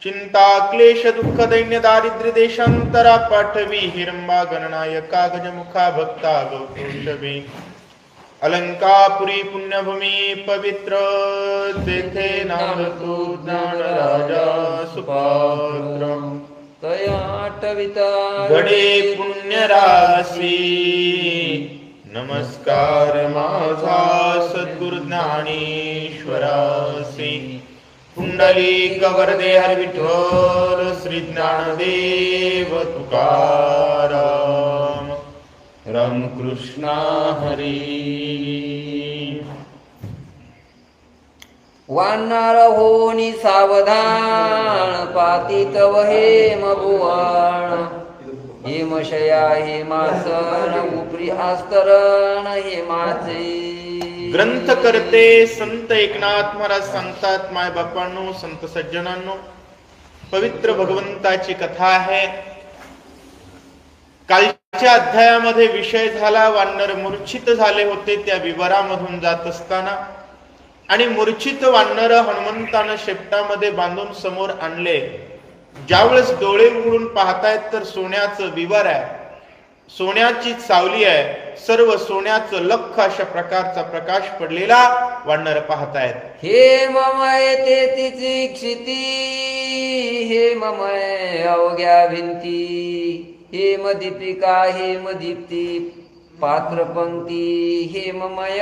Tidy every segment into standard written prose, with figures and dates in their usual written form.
चिंता क्लेश दुःख दैन्य दारिद्र्य देशांतरा पाठवी हिरंबा गणनायका गजमुखा भक्ता गौतोषवी अलंकापुरी पुण्यभूमी पवित्र तेथे नांदतो ज्ञान राजा सुपात्र तया आठविता घडे पुण्य राशी नमस्कार माझा सद्गुरु ज्ञानेश्वरासी पुंडलिक वरदे हरी विठ्ठल श्री ज्ञानदेव तुकाराम रामकृष्ण हरी. वानर होनी सावधान पातीत हेम भुवन हेमशया हेमासन उपरी आस्तरण हेमाचे. ग्रंथ करते संत एकनाथ महाराज सांगतात, माय बापांनो, संत सज्जनांनो, पवित्र भगवंताची कथा आहे. कालच्या अध्यायामध्ये विषय झाला, वानर मूर्छित झाले होते त्या विवरामधून जात असताना, आणि मूर्छित वानर हनुमंतानं शेपटामध्ये बांधून समोर आणले. ज्यावेळेस डोळे उघडून पाहतायत तर सोन्याचं विवर आहे, सोन्याची सावली आहे, सर्व सोन्याचं लख अशा प्रकारचा प्रकाश पडलेला वानर पाहतायत. हे ममय ते तिची क्षिती हे ममय अवघ्या भिंती हेम दीपिका हेम दीप्ती पात्र पंक्ती हेममय.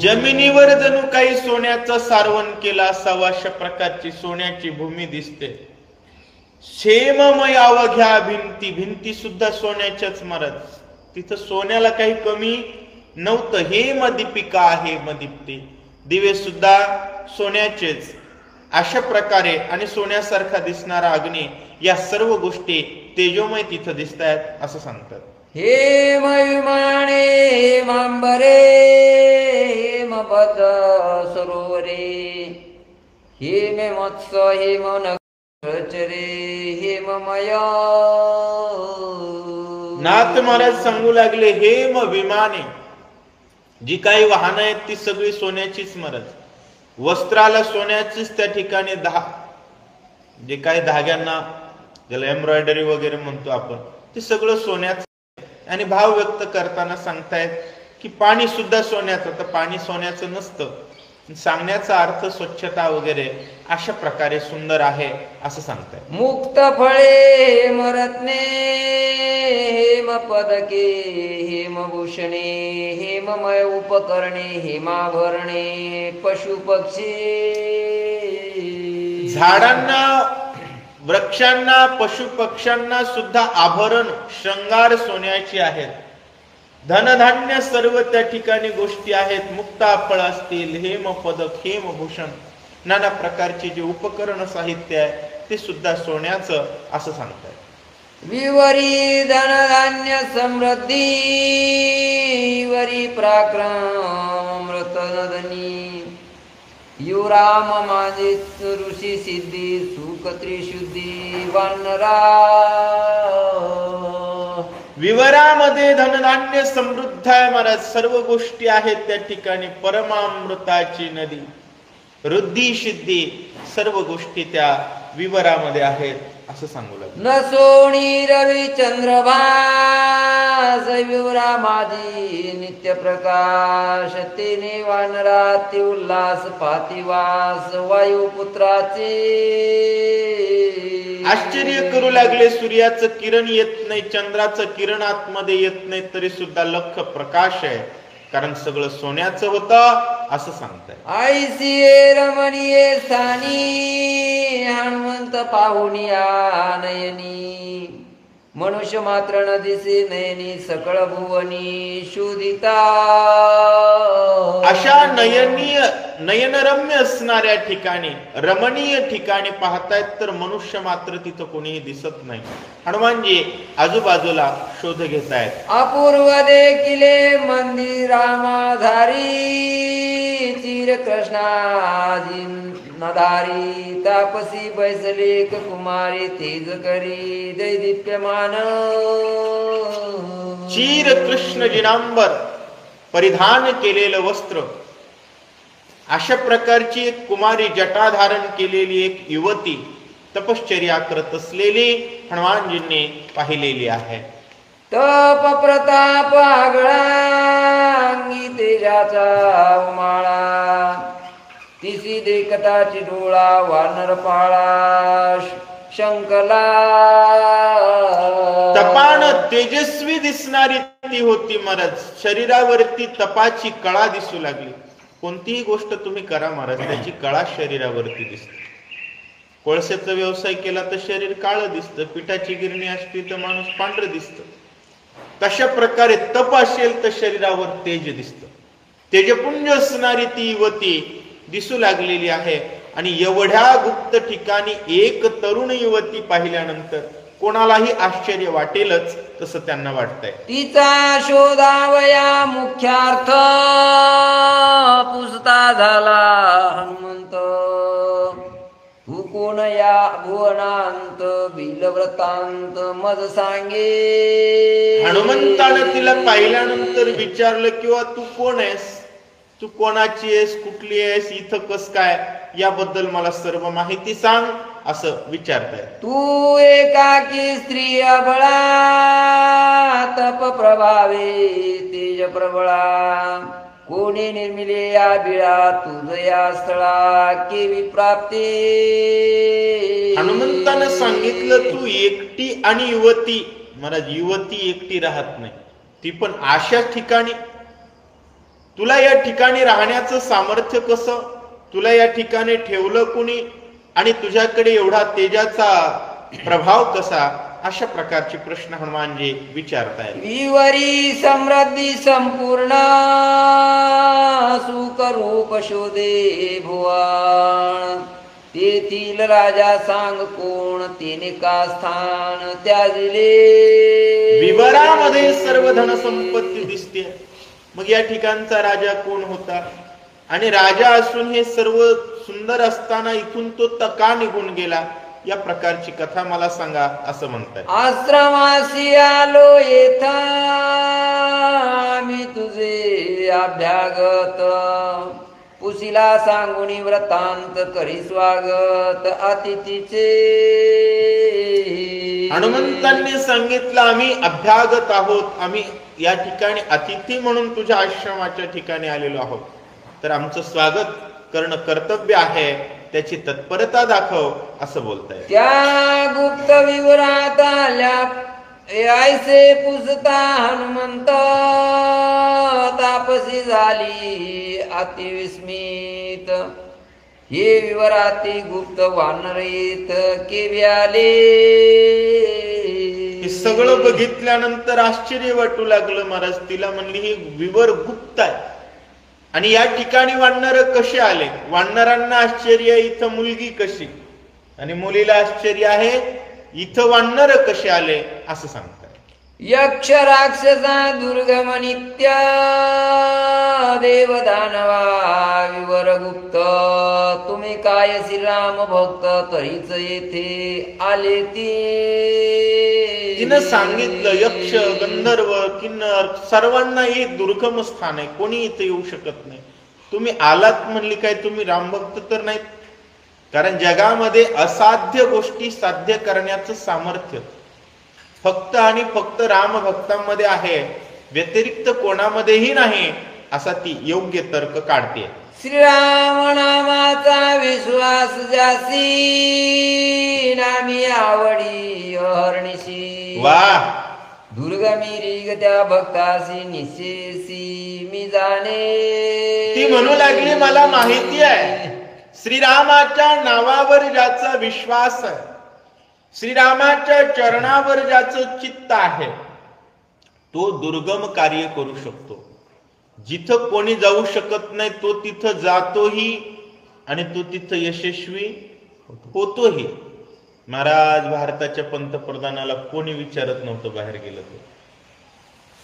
जमिनीवर जणू काही सोन्याचं सारवण केला असावं अशा प्रकारची सोन्याची भूमी दिसते. क्षेममय अवघ्या भिंती, भिंती सुद्धा सोन्याच्याच महाराज, तिथं सोन्याला काही कमी नव्हतं. हेम दीपिका हेम दीप्ती, दिवे सुद्धा सोन्याचेच. अशा प्रकारे आणि सोन्यासारखा दिसणारा अग्नी, या सर्व गोष्टी तेजोमय तिथं दिसत आहेत असं सांगतात. हेम विमाने हेमांबरे हेमपद सरोवरे हेम मत्स्य हेम नक्षरे हेममय. नाथ महाराज सांगू लागले, हेम विमाने, जी काही वाहनं आहेत ती सगळी सोन्याचीच महाराज. वस्त्राला सोन्याचीच त्या ठिकाणी जे काही धाग्यांना, ज्याला एम्ब्रॉयडरी वगैरे म्हणतो आपण, ते सगळं सोन्याचं. आणि भाव व्यक्त करताना सांगतायत की पाणी सुद्धा सोन्याचं. तर पाणी सोन्याचं नसतं, सांगण्याचा अर्थ स्वच्छता वगैरे अशा प्रकारे सुंदर आहे असं सांगतायत. मुक्त फळे हेमरत्ने हेम पदके हेमभूषणे हेममय उपकरणे हेमाभरणे पशु पक्षी. झाडांना, वृक्षांना, पशु पक्ष्यांना सुद्धा आभरण, श्रंगार सोन्याची आहेत. धनधान्य सर्व त्या ठिकाणी गोष्टी आहेत. मुक्ता फळ असतील, हेम पदक, हेम भूषण, नाना प्रकारचे जे उपकरण साहित्य आहे ते सुद्धा सोन्याचं असं सांगतात. विवरी धनधान्य समृद्धी वरी पराक्रम रतनधनी युराम माझे ऋषी सिद्धी सुख त्रिशुद्धी वानरा. विवरामध्ये धनधान्य समृद्ध आहे महाराज, सर्व गोष्टी आहेत त्या ठिकाणी. परमामृताची नदी, रुद्धी सिद्धी, सर्व गोष्टी त्या विवरामध्ये आहेत असं सांगू लागले. न सोणी रवी चंद्रभास विवरा माझी नित्य प्रकाश तेने वानराती उल्हास पातिवास वायुपुत्राचे. आश्चर्य करू लागले. सूर्याचं किरण येत नाही, चंद्राचं किरण आतमध्ये येत नाही, तरी सुद्धा लख प्रकाश आहे, कारण सगळं सोन्याचं होतं असं सांगताय. आईसिये रमणीये स्थानी हनुमंत पाहुनिया नयनी मनुष्य मात्र न दिसे नयनी सकळ भुवनी शोधिता. अशा नयनरम्य असणाऱ्या ठिकाणी, रमणीय ठिकाणी पाहतायत तर मनुष्य मात्र तिथं कोणीही दिसत नाही. हनुमानजी आजूबाजूला शोध घेतायत. अपूर्व देखिले मंदिरामाधारी चिर कृष्णाजी नधारी तापसी बैसले कुमारी तेज करी दैदीप्यमान. चीर कृष्ण जिनांबर परिधान केलेलं वस्त्र, अशा प्रकारची एक कुमारी जटा धारण केलेली एक युवती तपश्चर्या करत असलेली हनुमानजींनी पाहिलेली आहे. तप प्रताप आगळांगी तेजाचा उमाळा, तिसी देखताची डोळा वानर पाळा शंकला. तपान तेजस्वी दिसणारी ती होती महाराज. शरीरावरती तपाची कळा दिसू लागली. कोणतीही गोष्ट तुम्ही करा महाराज, त्याची कळा शरीरावरती दिसते. कोळशाचा व्यवसाय केला तर शरीर काळं दिसतं, पिठाची गिरणी असली तर माणूस पांढरं दिसतं. तशा प्रकारे तप असेल तर शरीरावर तेज दिसतं. तेजपुंज असणारी ती युवती दिसू लागलेली आहे. आणि एवढ्या गुप्त ठिकाणी एक तरुण युवती पाहिल्यानंतर कोणालाही आश्चर्य वाटेलच, तसं त्यांना वाटतंय. तिचा शोधावया मुख्यार्थ पुसता झाला हनुमंत. हुकोण या भुवनांत बिलव्रतांत मज सांगे. हनुमंतानं तिला पाहिल्यानंतर विचारलं, किंवा तू कोण आहेस, तू कोणाची आहेस, कुठली आहेस, इथं कस काय, याबद्दल मला सर्व माहिती सांग, असं विचारताय. तू एकाकी स्त्री अबळा तप प्रभावे तेज प्रबळा. कोणी निर्मिले या बिळा तुझ या स्थळा केवी प्राप्ती. हनुमंतानं सांगितलं, तू एकटी आणि युवती. महाराज, युवती एकटी राहत नाही, ती पण अशा ठिकाणी. तुला या ठिकाणी राहण्याचं सामर्थ्य कसं, तुला या ठिकाणी ठेवलं कुणी, आणि तुझ्याकडे एवढा तेजाचा प्रभाव कसा, अशा प्रकारचे प्रश्न हनुमानजी विचारतायत. विवरी समृद्धी संपूर्ण सुखरूप शोधे भुवन. तेथील राजा सांग कोण, तेने का स्थान त्याजिले. विवरामध्ये सर्व धनसंपत्ती दिसते. मग या ठिकाणचा राजा कोण होता, आणि राजा असून हे सर्व सुंदर असताना इथून तो का निघून गेला, या प्रकारची कथा मला सांगा, असं म्हणतात. आश्रमासी आलो येथा मी तुझे अभ्यागत. पुसीला सांगुनी व्रतांत करी स्वागत अतिथीचे. हनुमंतांनी सांगितलं, आम्ही अभ्यागत आहोत, आम्ही या ठिकाणी अतिथी म्हणून तुझ्या आश्रमाच्या ठिकाणी आलेलो आहोत, तर आमचं स्वागत करणं कर्तव्य आहे, त्याची तत्परता दाखव, असं बोलताय. त्या गुप्त विवरात आल्या ऐसे पुसता हनुमंत. तापसी झाली अतिविस्मित. हे विवराती गुप्त वानरित केवी आले. हे सगळं बघितल्यानंतर आश्चर्य वाटू लागलं महाराज. तिला म्हणली, ही विवर गुप्त आहे, आणि या ठिकाणी वानर कसे आले. वानरांना आश्चर्य, इथं मुलगी कशी, आणि मुलीला आश्चर्य आहे, इथं वानर कसे आले, असं सांगतात. यक्ष राक्षसा दुर्गम नित्य देव दानवा विवर गुप्त. तुम्ही काय श्रीराम भक्त तरीच येथे आले ती. तिनं सांगितलं, यक्ष गंधर्व किन्नर सर्वांना हे दुर्गम स्थान आहे, कोणी इथे येऊ शकत नाही. तुम्ही आलात म्हणली काय, तुम्ही रामभक्त तर नाहीत. कारण जगामध्ये असाध्य गोष्टी साध्य करण्याचं सामर्थ्य फक्त आणि फक्त राम भक्तांमध्ये आहे, व्यतिरिक्त कोणामध्येही नाही, असा ती योग्य तर्क काढते. श्रीराम नामाचा विश्वास जासी नामी आवडी अहर्निशी. वा, दुर्गमी रिग त्या भक्तासी निशेसी मी जाणे. ती म्हणू लागली, मला माहिती आहे, श्रीरामाच्या नावावर ज्याचा विश्वास आहे, श्रीरामाच्या चरणावर ज्याचं चित्त आहे, तो दुर्गम कार्य करू शकतो. जिथं कोणी जाऊ शकत नाही तो तिथं जातोही, आणि तो तिथं यशस्वी होतोही. महाराज, भारताच्या पंतप्रधानाला कोणी विचारत नव्हतं बाहेर गेलं तर.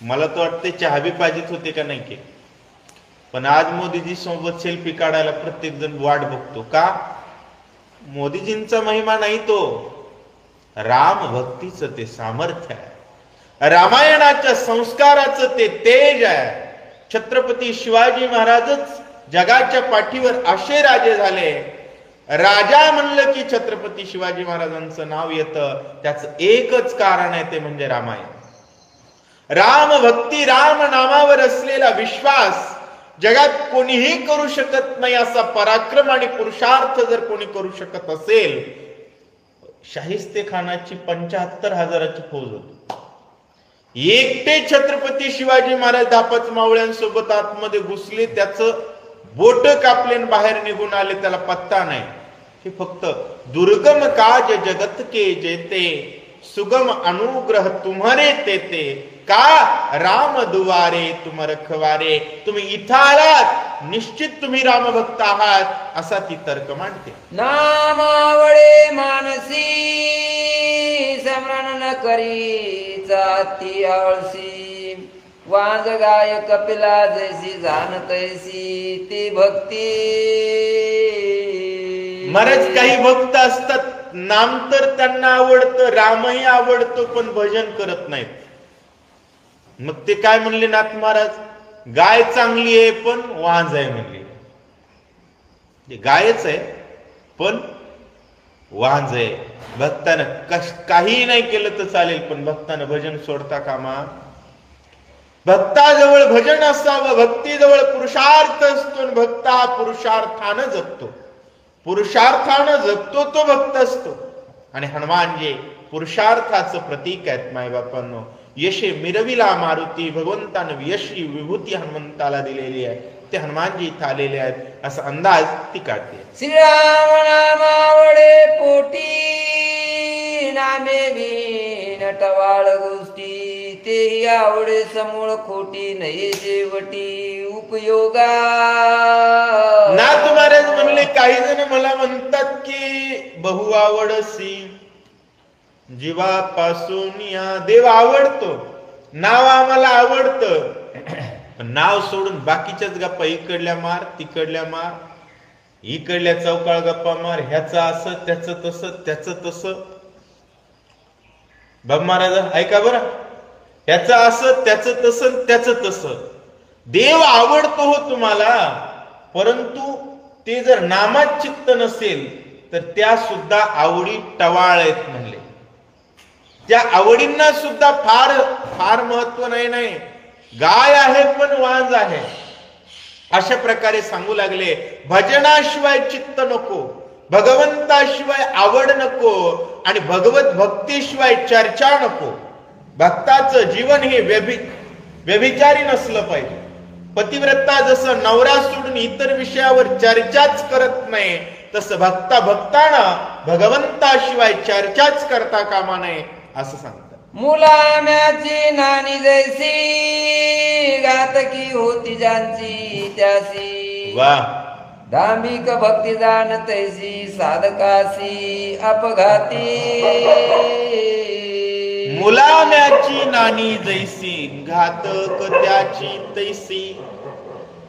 मला तर वाटते चहाबी पाहिजेत होते का नाही की, पण आज मोदीजी सोबत सेल्फी काढायला प्रत्येक जण वाट बघतो. का? मोदीजींचा महिमा नाही, तो राम भक्तीचं ते सामर्थ्य आहे, रामायणाच्या संस्काराचं ते तेज आहे. छत्रपती शिवाजी महाराजच जगाच्या पाठीवर असे राजे झाले. राजा म्हणलं की छत्रपती शिवाजी महाराजांचं नाव येतं. त्याचं एकच कारण आहे, ते म्हणजे रामायण. राम भक्ती, राम नामावर असलेला विश्वास जगात कोणीही करू शकत नाही असा पराक्रम आणि पुरुषार्थ जर कोणी करू शकत असेल, शाहिस्ते खानाची 75,000ची फौज होती. एकटे छत्रपती शिवाजी महाराज 10-5 मावळ्यांसोबत आतमध्ये घुसले, त्याचं बोट कापले आणि बाहेर निघून आले, त्याला पत्ता नाही. हे फक्त दुर्गम काज जगत के जेते, सुगम अनुग्रह तुम्हारे तेते, का राम दुवारे तुम रखवारे. तुम्ही इथं आलात, निश्चित तुम्ही रामभक्त आहात, असा ती तर्क मांडते. नामावळे मानसी स्मरण न करी जाती आळसी, वाज गाय कपिला जैसी जाणतैसी ती भक्ती. महाराज काही भक्त असतात, नाम तर त्यांना आवडतं, रामही आवडतो, पण भजन करत नाहीत. मग ते काय म्हणले नाथ महाराज, गाय चांगली आहे पण वांज आहे म्हणले. गायच आहे पण वांज आहे. भक्तानं काही नाही केलं तर चालेल, पण भक्तानं भजन सोडता कामा. भक्ताजवळ भजन असावं, भक्तीजवळ पुरुषार्थ असतो, भक्त हा पुरुषार्थानं जगतो. पुरुषार्थानं जगतो तो भक्त असतो. आणि हनुमान जे पुरुषार्थाचं प्रतीक आहेत मायबापांनो. यशे मिरविला मारुती, भगवंतानं यशी विभूती हनुमंताला दिलेली आहे, ते हनुमानजी इथं आलेले आहेत असा अंदाज ती काढते. श्रीराम नामावळे पोटी, नामे विण टवाळ गोष्टी, ते आवडे समूळ खोटी, नाही शेवटी उपयोगा. नाथ महाराज म्हणले, काही जण मला म्हणतात की बहु आवडसी, जीवापासून या देव आवडतो, नाव आम्हाला आवडतं, पण नाव सोडून बाकीच्याच गप्पा इकडल्या मार, तिकडल्या मार, इकडल्या चौकाळ गप्पा मार, ह्याचं असं, त्याचं तसं, त्याचं तसं. बाबा महाराज ऐका बरं, ह्याचं असं, त्याचं तसं, त्याचं तसं. देव आवडतो हो तुम्हाला, परंतु ते जर नामात चित्त नसेल तर त्या सुद्धा आवडी टवाळ आहेत म्हणले. त्या आवडींना सुद्धा फार फार महत्व नाही. गाय आहे पण वांज आहे, अशा प्रकारे सांगू लागले. भजनाशिवाय चित्त नको, भगवंताशिवाय आवड नको, आणि भगवत भक्तीशिवाय चर्चा नको. भक्ताचं जीवन हे व्यभिचारी नसलं पाहिजे. पतिव्रता जसं नवरा सोडून इतर विषयावर चर्चाच करत नाही, तसं भक्तानं भगवंताशिवाय चर्चाच करता कामा नये असं सांगतात. मुलाम्याची नानी जैसी, घातकी होती ज्यांची त्यासी. वा. धार्मिक भक्ती जाणतैसी, साधकासी अपघाती. मुलाम्याची नानी जैसी, घातक त्याची तैसी.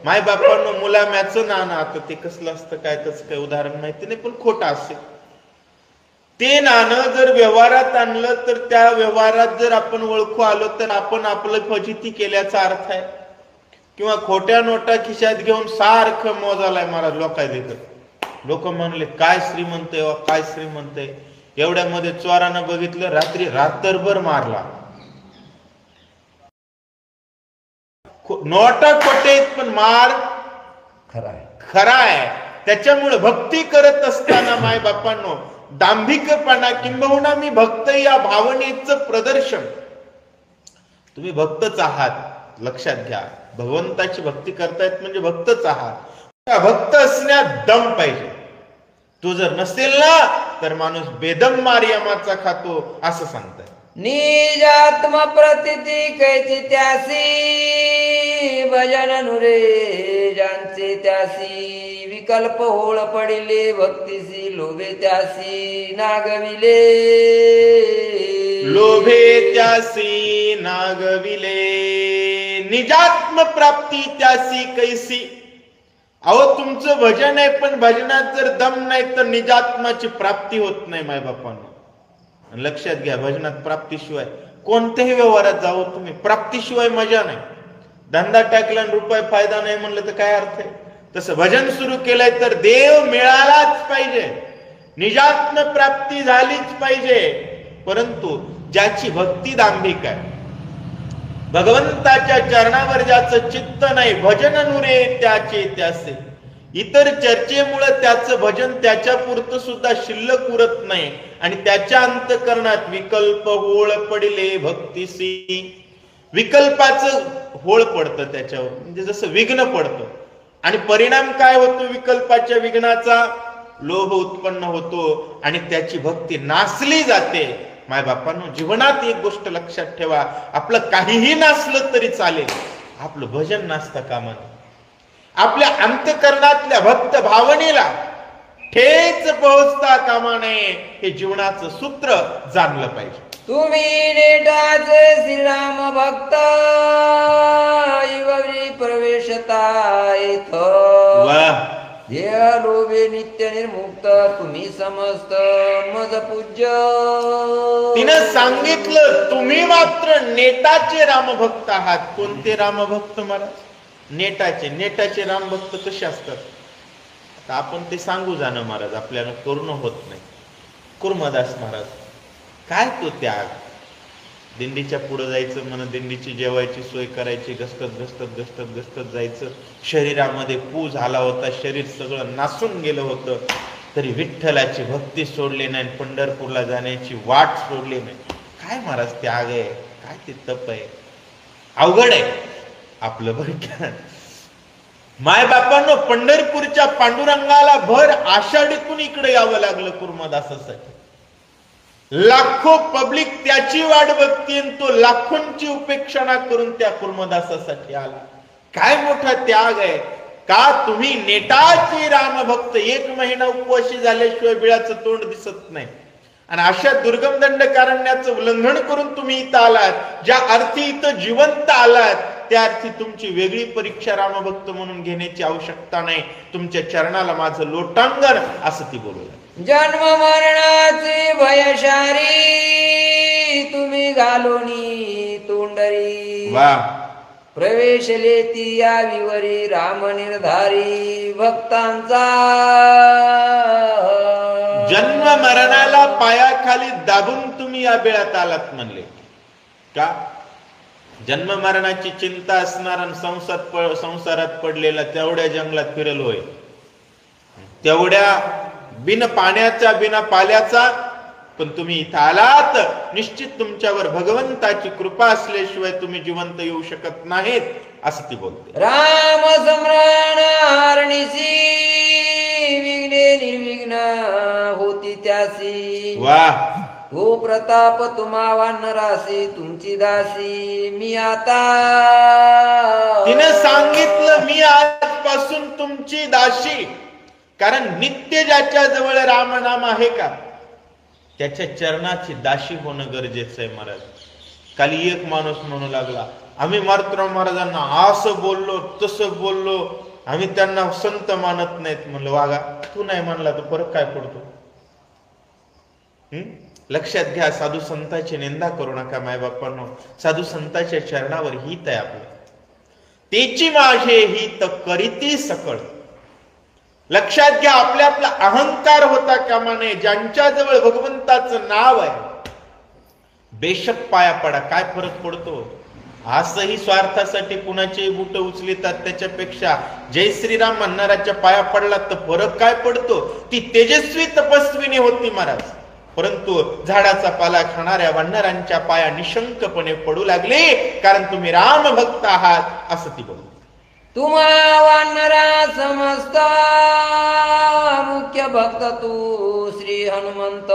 माय बापांनो, मुलाम्याचं नाणं, आता ते कसलं असतं काय, त्याचं काही उदाहरण माहिती नाही, पण खोटं असेल. ते नाणं जर व्यवहारात आणलं तर त्या व्यवहारात जर आपण ओळखू आलो तर आपण आपलं फजिती केल्याचा अर्थ आहे. किंवा खोट्या नोटा खिशात घेऊन सारखं मोजालाय मला लोकांना. लोक म्हणले काय श्रीमंत आहे, काय श्रीमंत आहे. एवढ्यामध्ये चोरानं बघितलं, रात्रभर मारला. नोटा खोटे आहेत पण मार खरा आहे. त्याच्यामुळे भक्ती करत असताना माय बापांनो, दांभिकपणा किंबहुना मी भक्त या भावनेचं प्रदर्शन. तुम्ही भक्तच आहात, लक्षात घ्या. भगवंताची भक्ती करतायत म्हणजे भक्तच आहात. भक्त असण्यात दम पाहिजे. तो जर नसेल ना तर माणूस बेदम मार यमाचा खातो असं सांगतात. निजात्म प्रतिती कैची त्यासी, भजन नुरे ज्यांचे त्यासी. विकल्प होळ पडिले भक्तीसी, लोभे त्यासी नागविले. लोभे त्यासी नागविले, निजात्म प्राप्ती त्यासी कैसी. अहो तुमचं भजन आहे पण भजनात जर दम नाही तर निजात्माची प्राप्ती होत नाही माय बापांनो. लक्षात घ्या, भजनात प्राप्तीशिवाय कोणत्याही व्यवहारात जावं तुम्ही, प्राप्तीशिवाय मजा नाही. धंदा टाकला रुपये फायदा नाही म्हणलं तर काय अर्थ आहे. तसं भजन सुरू केलंय तर देव मिळालाच पाहिजे, निजात्म प्राप्ती झालीच पाहिजे. परंतु ज्याची भक्ती दांभिक आहे, भगवंताच्या चरणावर ज्याचं चित्त नाही, भजन नुरे त्याचे त्याचे, इतर चर्चेमुळे त्याचं भजन त्याच्या पुरतं सुद्धा शिल्लक उरत नाही आणि त्याच्या अंतःकरणात विकल्प होळ पडले भक्तीसी. विकल्पाचं होळ पडतं त्याच्यावर, म्हणजे जसं विघ्न पडतं. आणि परिणाम काय होतो विकल्पाच्या विघ्नाचा? लोभ उत्पन्न होतो आणि त्याची भक्ती नासली जाते. माय बापांनो, जीवनात एक गोष्ट लक्षात ठेवा, आपलं काहीही नासलं तरी चालेल, आपलं भजन नासता कामा नये. आपल्या अंतःकरणातल्या भक्त भावनेला ठेच पोहोचता कामा नये, हे जीवनाचं सूत्र जाणलं पाहिजे. तुम्ही नेटाचे श्रीराम भक्त इवरी प्रवेशता येथ, देह लोभे नित्य निर्मुक्त, तुम्ही समस्त मज पूज्य. तिनं सांगितलं तुम्ही मात्र नेटाचे रामभक्त आहात. कोणते रामभक्त महाराज? नेटाचे. नेटाचे रामभक्त कसे असतात? आता आपण ते सांगू जाणं महाराज, आपल्याला करणं होत नाही. कुर्मदास महाराज, काय तो त्याग! दिंडीच्या पुढे जायचं, म्हणून दिंडीची जेवायची सोय करायची, घसकत जायचं. शरीरामध्ये पू झाला होता, शरीर सगळं नासून गेलं होतं, तरी विठ्ठलाची भक्ती सोडली नाही, पंढरपूरला जाण्याची वाट सोडली नाही. काय महाराज त्याग आहे, काय ते तप आहे! अवघड आहे आपलं बरं. माय बापांनो, पंढरपूरच्या पांडुरंगाला भर आषाढीतून इकडे यावं लागलं कुर्मदासासाठी. लाखो पब्लिक त्याची वाट बघते, तो लाखोंची उपेक्षणा करून त्या कुर्मदासासाठी आला. काय मोठा त्याग आहे! का तुम्ही नेटाचे रामभक्त, 1 महिना उपवासी झाल्याशिवाय बिळाचं तोंड दिसत नाही, आणि अशा दुर्गम दंडकारण्याचं उल्लंघन करून तुम्ही इथं आलात. ज्या अर्थी इथं जिवंत आलात, त्या अर्थी तुमची वेगळी परीक्षा रामभक्त म्हणून घेण्याची आवश्यकता नाही. तुमच्या चरणाला माझं लोटांगण, असं ती बोलवलं. जन्म मरणाचे भयशारी, तुम्ही घालोनी तोंडरी. वा! प्रवेश लेती या विवरी, राम निर्धारी भक्तांचा. जन्म मरणाला पायाखाली दाबून तुम्ही या बेळात आलात म्हणले का? जन्म मरणाची चिंता असणारा संसारात पडलेला तेवढ्या जंगलात फिरल होय, तेवढ्या बिन पाण्याचा बिना पाल्याचा. पण तुम्ही इथं आलात, निश्चित तुमच्यावर भगवंताची कृपा असल्याशिवाय तुम्ही जिवंत येऊ शकत नाहीत, असं ती बोलते. राम सम्राण हरणीसी, विघ्ने निर्विघ्न होती त्यासी. वा! हो प्रताप तुम्हा वानरासी, तुमची दासी मी आता. तिने सांगितलं मी आजपासून तुमची दासी. कारण नित्य ज्याच्या जवळ रामनाम आहे का, त्याच्या चरणाची दासी होणं गरजेचं आहे महाराज. काल एक माणूस म्हणू लागला, आम्ही मारुतीराव महाराजांना असं बोललो तसं बोललो, आम्ही त्यांना संत मानत नाहीत. म्हणलं वागा, तू नाही मानला तर फरक काय पडतो? लक्षात घ्या, साधू संतांची निंदा करू नका मायबापांनो. साधू संतांच्या चरणावर हित आहे आपलं. तेची माझे हित करीती सकळ. लक्षात घ्या, आपला अहंकार होता कामा नये. ज्यांच्याजवळ भगवंताचं नाव आहे, बेशक पाया पडा, काय फरक पडतो? असंही स्वार्थासाठी कुणाचे बूट उचलितात, त्याच्यापेक्षा जय श्रीराम म्हणणाऱ्याच्या पाया पडला तर फरक काय पडतो? ती तेजस्वी तपस्विनी होती महाराज, परंतु झाडाचा पाला खाणाऱ्या वानरांच्या पाया निशंकपणे पडू लागले, कारण तुम्ही राम भक्त आहात, असं ती बोलते. तुम्हा वानरा समजत, मुख्य भक्त तू श्री हनुमंत.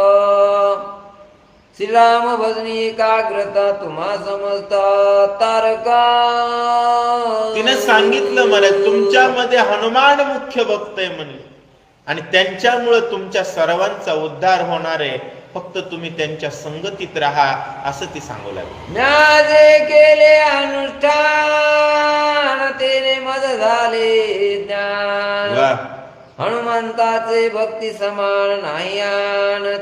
श्रीराम भजनी एकाग्रता तुम्हा समजत तारका. तिने सांगितलं मला, तुमच्यामध्ये हनुमान मुख्य भक्त आहे म्हणले, आणि त्यांच्यामुळे तुमच्या सर्वांचा उद्धार होणार आहे. फक्त तुम्ही त्यांच्या संगतीत राहा, असं ती सांगू लागली. म्याजे केले अनुष्ठान, तेने मज झाले ज्ञान. हनुमंताचे भक्ती समान नाही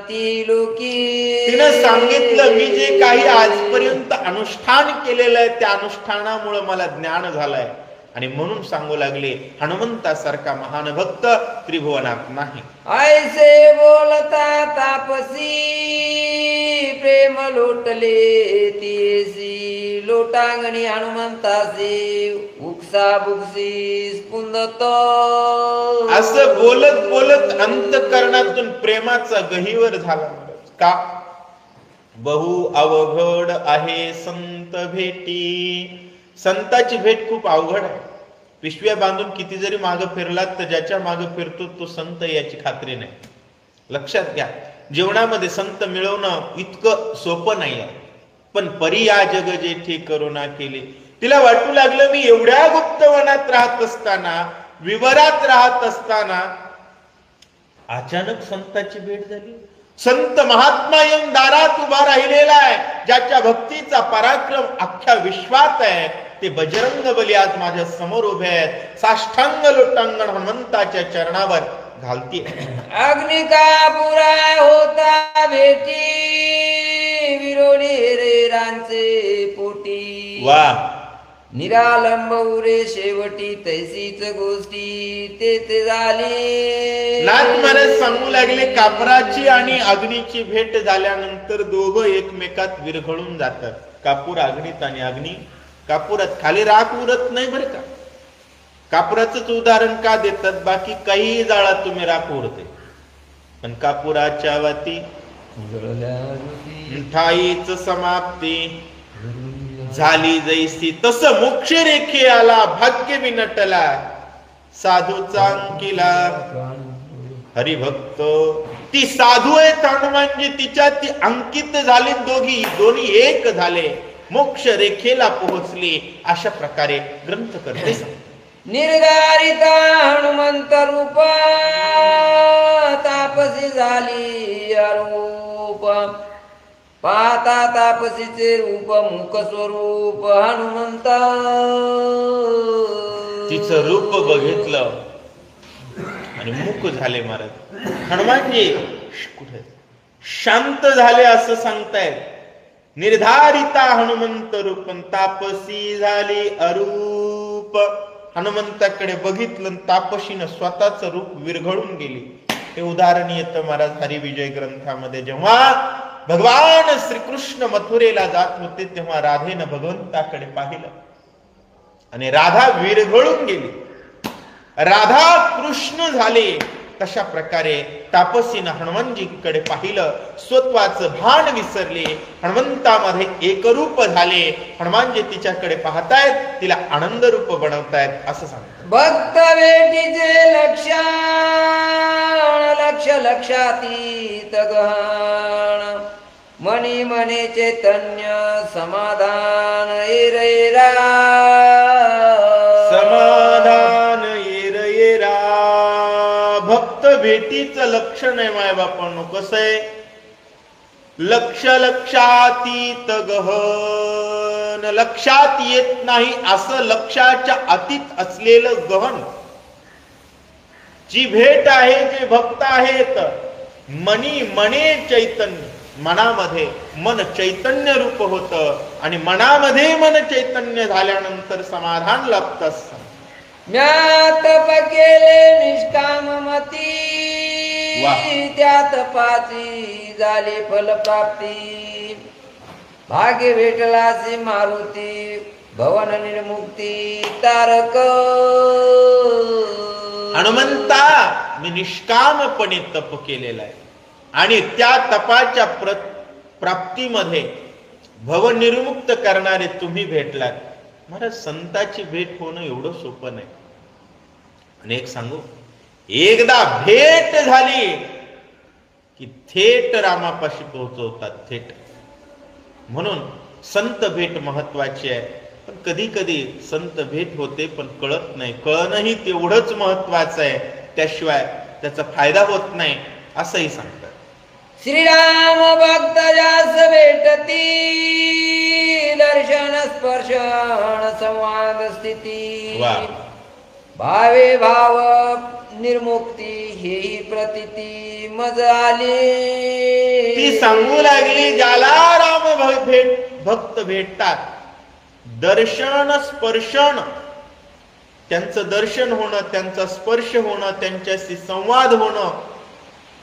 ती लोकी. तिनं सांगितलं, मी जे काही आजपर्यंत अनुष्ठान केलेलं आहे, त्या अनुष्ठानामुळे मला ज्ञान झालंय. आणि म्हणून सांगू लागले हनुमंतासारखा महान भक्त त्रिभुवनात नाही. ऐसे बोलता तापसी प्रेम लोटले तिसी लोटांगणी हनुमंतासी उक्सा बुक्सी स्पुंदत. असं बोलत बोलत अंतःकरणातून प्रेमाचा गहिवर झाला. का? बहु अवघड आहे संत भेटी. संताची भेट खूप अवघड आहे. पिशव्या बांधून किती जरी मागे फिरलात तर ज्याच्या मागे फिरतो तो संत याची खात्री नाही. लक्षात घ्या, जीवनामध्ये संत मिळवणं इतकं सोपं नाही आहे. पण परी या जग जेथे करुणा केली. तिला वाटू लागलं मी एवढ्या गुप्तवनात राहत असताना, विवरात राहत असताना अचानक संताची भेट झाली. संत महात्मा येऊन दारात उभा राहिलेला आहे. ज्याच्या भक्तीचा पराक्रम अख्ख्या विश्वात आहे. ते बजरंग बली आज माझ्या समोर उभे आहेत. साष्टांग लोटांगण हनुमंताच्या चरणावर घालती. अग्निका पुरा होता भेटी विरोणी रे रांचे पोटी. वा, निरालंब उरे शेवटी तैसीच गोष्टी ते झाली. नाथ महाराज सांगू लागले कापराची आणि अग्नीची भेट झाल्यानंतर दोघं एकमेकात विरघळून जातात. कापूर अग्नीत आणि अग्नी कापुरात. खाली राख उरत नाही बरं का. कापुराचंच उदाहरण का देतात? बाकी काही जाळा तुम्ही राख उरते, पण कापुराच्या वाती ठाईच समाप्ती झाली जैसी. तस मोक्ष रेखे आला भाग्य विनटला साधूचा अंकिला. हरिभक्त ती साधू आहेत हनुमानजी. तिच्या ती अंकित झाली. दोन्ही एक झाले, मोक्ष रेखेला पोहोचले. अशा प्रकारे ग्रंथ करते. निर्गारिता हनुमंत रूप तापसी झाली अरूप. पाहता तापसीचे रूप मुख स्वरूप हनुमंत. तिचं रूप बघितलं आणि मुख झाले महाराज. हनुमानजी कुठे शांत झाले असं सांगतायत. निर्धारिता हनुमंत रूप तापसी झाली अरूप. हनुमंताकडे बघितलं, तापशीनं स्वतःच रूप विरघळून गेली. हे उदाहरण येतं महाराज हरिविजय ग्रंथामध्ये. जेव्हा भगवान श्रीकृष्ण मथुरेला जात होते तेव्हा राधेनं भगवंताकडे पाहिलं आणि राधा विरघळून गेली. राधा कृष्ण झाले. तशा प्रकारे तापसीनं हनुमानजीकडे पाहिलं, स्वत्वाचं भान विसरले, हनुमंतामध्ये एकरूप झाले. हनुमानजी तिच्याकडे पाहतायत, तिला आनंद रूप बनवतायत असं सांगतात. भक्त भेटीचे लक्षण लक्ष लक्षातीत गहन मनी मने चैतन्य समाधान एरेरा. समाधान येरा. भक्त भेटीचं लक्षण आहे माय बापांनो. कसं आहे? लक्ष लक्षातीत गहन. लक्षात येत नाही असं लक्षाच्या अतीत असलेलं गहन. जी भेट आहे, जे भक्त आहेत, मनी मने चैतन्य. मनामध्ये मन चैतन्य रूप होतं आणि मनामध्ये मन चैतन्य झाल्यानंतर समाधान लाभतं. म्या तप केले निष्काम मती त्या तपाची झाली फलप्राप्ती. भाग्य भेटलासी मारुती भवन निर्मुक्ती तारक. हनुमंता मी निष्कामपणे तप केलेला आहे आणि त्या तपाच्या प्राप्तीमध्ये भवनिर्मुक्त करणारे तुम्ही भेटलात. महाराज संताची भेट होणं एवढं सोपं नाही. आणि एक सांगू, एकदा भेट झाली की थेट रामापाशी पोहोचवतात. थेट. म्हणून संत भेट महत्वाची आहे. पण कधी कधी संत भेट होते पण कळत नाही. कळणंही तेवढंच महत्वाचं आहे. त्याशिवाय त्याचा फायदा होत नाही असंही सांगतात. श्रीराम भक्त जास भेटती दर्शन स्पर्शन संवाद स्थिती. भावे भाव निर्मुक्ती हेही प्रतिती मज आली. ती सांगू लागली ज्याला राम भक्त भेटतात, दर्शन स्पर्शन त्यांचं दर्शन होणं, त्यांचा स्पर्श होणं, त्यांच्याशी संवाद होणं,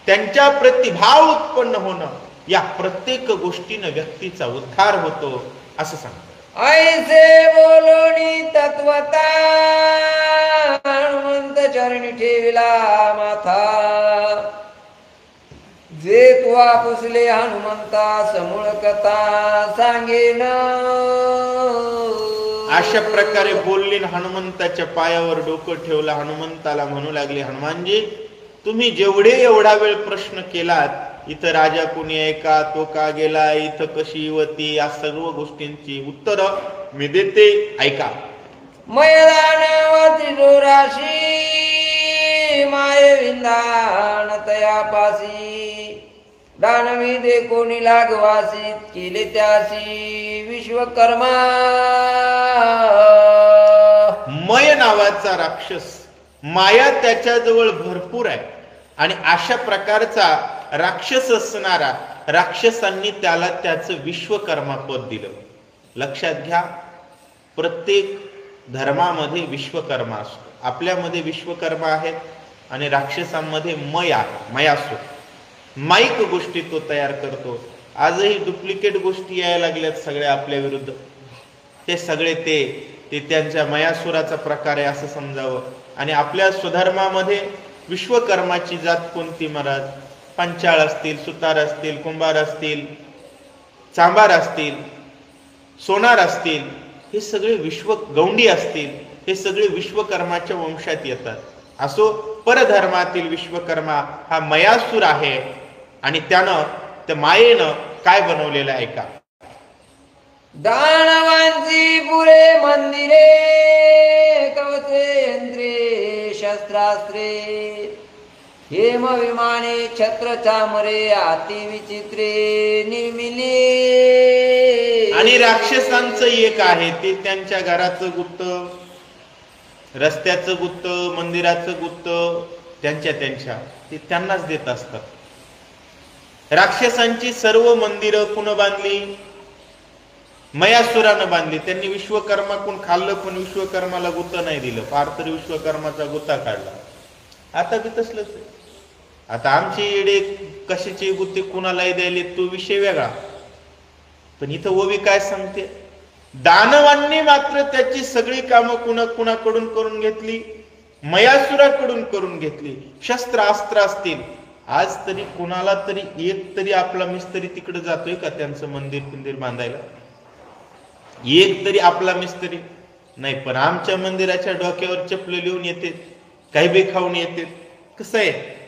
त्यांच्या प्रतिभाव उत्पन्न होणं, या प्रत्येक गोष्टीनं व्यक्तीचा उद्धार होतो असं सांगतात. ऐसे बोलोनी तत्वता हनुमंत चरणी ठेविला माथा. जे तुवा पुसले हनुमंता समूळ कथा सांगेन. अशा प्रकारे बोलले, हनुमंताच्या पायावर डोकं ठेवलं. हनुमंताला म्हणू लागले, हनुमानजी तुम्ही जेवढे एवढा वेळ प्रश्न केलात, इथं राजा कोणी आहे का, तो का गेला, इथं कशी युवती, या सर्व गोष्टींची उत्तर मी देते, ऐका. मैदानावती डोराशी माये विंदान तयापासी. दानवी दे कोणी लागवासी केले त्यासी विश्वकर्मा. मय नावाचा राक्षस, माया त्याच्याजवळ भरपूर आहे आणि अशा प्रकारचा राक्षस असणारा, राक्षसांनी त्याला त्याचं विश्वकर्मा पद दिलं. लक्षात घ्या, प्रत्येक धर्मामध्ये विश्वकर्मा असतो. आपल्यामध्ये विश्वकर्मा आहेत आणि राक्षसांमध्ये मय आहे, मयासूर. माईक गोष्टी तो तयार करतो. आजही डुप्लिकेट गोष्टी यायला लागल्यात सगळ्या आपल्या विरुद्ध. ते सगळे ते त्यांच्या मयासुराचा प्रकार आहे असं समजावं. आणि आपल्या स्वधर्मामध्ये विश्वकर्माची जात कोणती महाराज? पंचाळ असतील, सुतार असतील, कुंभार असतील, चांभार असतील, सोनार असतील, हे सगळे गौंडी असतील, हे सगळे विश्वकर्माच्या वंशात येतात. असो, परधर्मातील विश्वकर्मा हा मयासूर आहे आणि त्यानं त्या मायेनं काय बनवलेलं आहे का? दानवांची पुरे मंदिरे कवचे यंत्रे शस्त्रास्त्रे. हेम विमाने छत्र चामरे अति विचित्रे निर्मिले. आणि राक्षसांचं एक आहे, ते त्यांच्या घराचं गुत्त, रस्त्याचं गुत्त, मंदिराचं गुत्त त्यांच्या ते त्यांनाच देत असतात. राक्षसांची सर्व मंदिरं कुणं बांधली? मयासुरानं बांधली. त्यांनी विश्वकर्मा कोण खाल्लं, पण विश्वकर्माला गुत्त नाही दिलं. फार तरी विश्वकर्माचा गुत्ता काढला. आता बी तसलंच आहे. आता आमची येडे कशाची गुत्ते कुणालाही द्यायले तो विषय वेगळा. पण इथं ओवी काय सांगते? दानवांनी मात्र त्याची सगळी कामं कुणाकडून करून घेतली? मयासुराकडून करून घेतली. शस्त्र अस्त्र असतील, आज तरी कुणाला तरी एक तरी आपला मिस्त्री तिकडे जातोय का त्यांचं मंदिर बांधायला? एक तरी आपला मिस्त्री नाही. पण आमच्या मंदिराच्या डोक्यावर चपल लिहून येते, काही बी खाऊन येते. कसं आहे?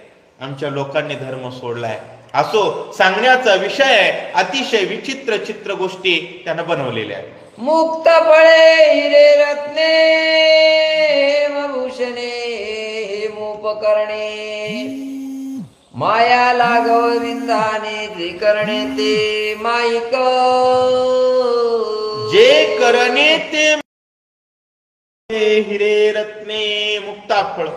आमच्या लोकांनी धर्म सोडलाय. असो, सांगण्याचा विषय आहे, अतिशय विचित्र चित्र गोष्टी त्यानं बनवलेल्या आहेत. मुक्त फळे हिरे रत्ने भूषणे हे मोपकरणे. माया लागव विंदाने जे करणे ते माईक. जे करणे ते हिरे रत्ने मुक्ताफळ.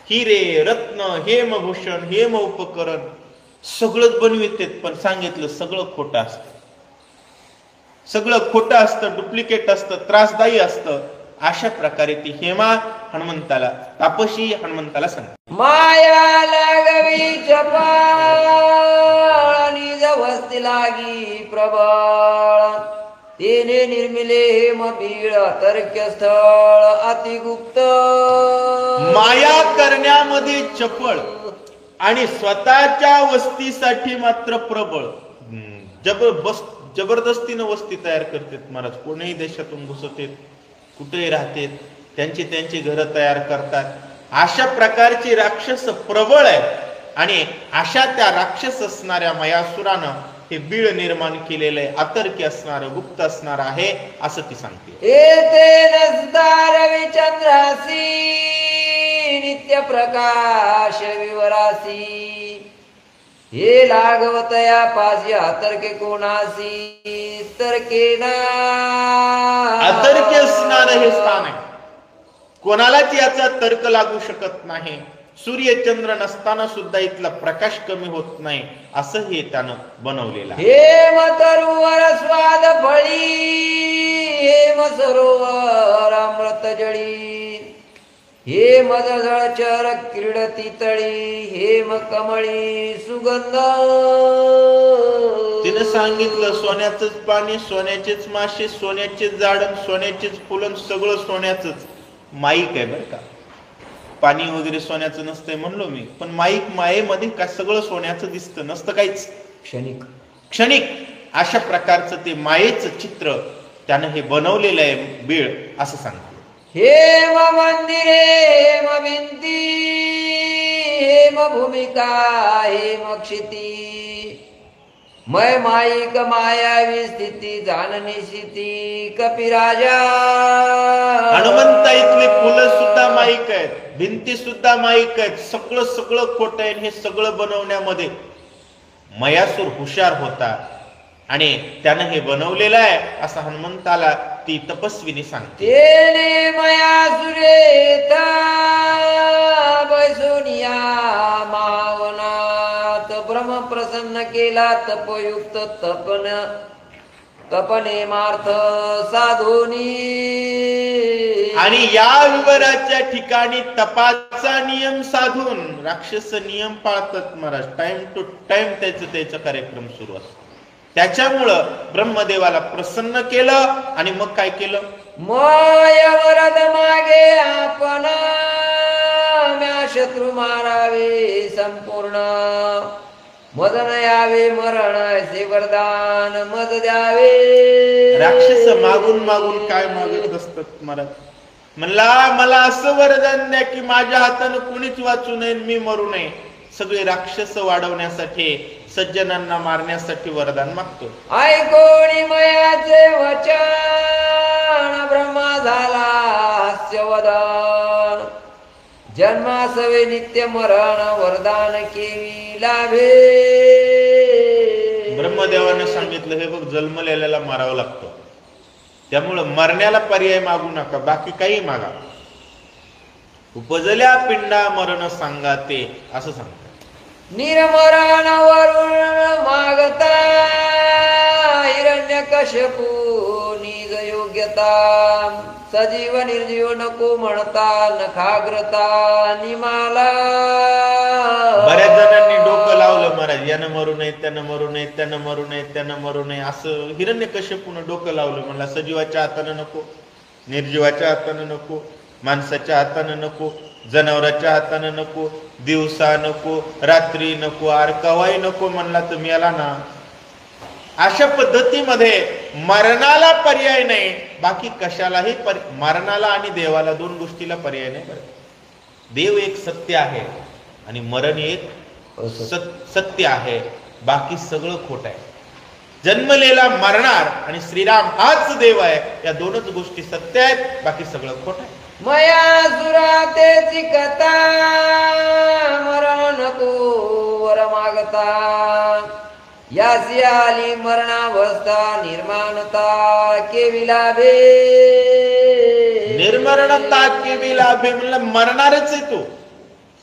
हिरे रत्न हेमभूषण हेम उपकरण सगळंच बनवितेत, पण सांगितलं सगळं खोटं असतं. सगळं खोटं असतं, डुप्लिकेट असतं, त्रासदायी असतं. अशा प्रकारे ती हेमा हनुमंताला, तापशी हनुमंताला सांगते. माया लागवी चपळ निज वस्ती लागी प्रबळ. तेने निर्मिले हेम बीळ तर्क्य स्थळ अतिगुप्त. माया करण्यामध्ये चपळ आणि स्वतःच्या वस्तीसाठी मात्र प्रबळ. जबरदस्तीनं वस्ती तयार करतात महाराज. कोणीही देशातून घुसतात, कुठेही राहतात, त्यांची घरं तयार करतात. अशा प्रकारची राक्षस प्रबळ आहे. आणि अशा त्या राक्षस असणाऱ्या मयासुरानं हे बीळ निर्माण केलेलं आहे, अतर्क्य असणारं, गुप्त असणार आहे असं ती सांगते. येते नसता रविचंद्रासी नित्य प्रकाश विवरासी. हे लागवतया पासी अतर्के कोणासी तर्के ना. अतर्क्य असणारं हे स्थान आहे. कोणालाच याचा तर्क लागू शकत नाही. सूर्य चंद्र नसताना सुद्धा इथला प्रकाश कमी होत नाही, असं हे त्यानं बनवलेलं आहे. हेम तरुवर स्वाद फळी हेम सरोवर अमृत जळी. हे मद जळचर क्रीडती तळी हेम कमळी सुगंध. तिने सांगितलं सोन्याचंच पाणी, सोन्याचेच मासे, सोन्याचेच झाडं, सोन्याचेच फुलं, सगळं सोन्याचंच. माईक आहे बरं का, पाणी वगैरे सोन्याचं नसतंय म्हणलो मी, पण मायेमध्ये काय सगळं सोन्याचं दिसतं, नसतं काहीच. क्षणिक क्षणिक अशा प्रकारचं ते मायेचं चित्र त्यानं हे बनवलेलं आहे बीळ, असं सांगतो. हेम मंदिरे हेम भिंती हेम भूमिका हेम क्षिती मय माईक मायावी स्थिती जाननी स्थिती कपिराजा. हनुमंता इथली फुलं सुद्धा माईक आहेत, भिंती सुद्धा माईक आहेत, सगळं सगळं खोट आहे. हे सगळं बनवण्यामध्ये मयासूर हुशार होता आणि त्यानं हे बनवलेलं आहे असं हनुमंताला ती तपस्विनी सांगते. तेने मयासुरेता बैसोनिया मावनात ब्रह्म प्रसन्न केला तपयुक्त तपने मार्थ साधोनी. आणि या विवराच्या ठिकाणी तपाचा नियम साधून राक्षस नियम पाळतात महाराज. टाइम टू टाइम त्याचा कार्यक्रम सुरू असतो. त्याच्यामुळं ब्रह्मदेवाला प्रसन्न केलं आणि मग काय केलं, माया वरद मागे आपण म्या शत्रू मारावे संपूर्ण मदन यावे मरण असे वरदान मद द्यावे. राक्षस मागून मागून काय मागत असतात महाराज. म्हणला मला असं वरदान द्या की माझ्या हातानं कुणीच वाचू नये, मी मरू नये. सगळे राक्षस वाढवण्यासाठी, सज्जनांना मारण्यासाठी वरदान मागतो. ऐकोणी मयाचे वचन ब्रह्मा झाला हास्यवदन जन्मासवे नित्य मरण वरदान केवी लाभे. ब्रह्मदेवानं सांगितलं हे बघ जन्मलेल्याला मारावं लागतं, त्यामुळं मरण्याला पर्याय मागू नका, बाकी काही मागा. उपजल्या पिंडा मरण सांगा ते, असं सांगतात. निर्मरण वरुण मागता हिरण्यकश्यपू निज योग्यता सजीव निर्जीव नको म्हणता नखाग्रता निमाला. बऱ्याच जणांनी डोकं लावलं महाराज, यानं मरू नये, त्यानं मरू नये, त्यानं मरू नये, त्यानं मरू नये, असं हिरण्यकश्यपूनं डोकं लावलं. म्हणला सजीवाच्या हातानं नको, निर्जीवाच्या हातानं नको, माणसाच्या हातानं नको, जनावराच्या हातानं नको, दिवसा नको, रात्री नको, आरकावाई नको. म्हणला तर मेला ना. अशा पद्धतीमध्ये मरणाला पर्याय नाही, बाकी कशालाही मरणाला आणि देवाला दोन गोष्टीला पर्याय नाही. बरं, देव एक सत्य आहे आणि मरण एक सत्य आहे, बाकी सगळं खोट आहे. जन्मलेला मरणार आणि श्रीराम हाच देव आहे, या दोनच गोष्टी सत्य आहेत, बाकी सगळं खोट आहे. मयासुरा तेची कथा मरण नको वर मागता यासी आली मरणावस्था निर्माणता केवी लाभे. निर्मरणता केवी लाभे म्हणलं मरणारच आहे तो.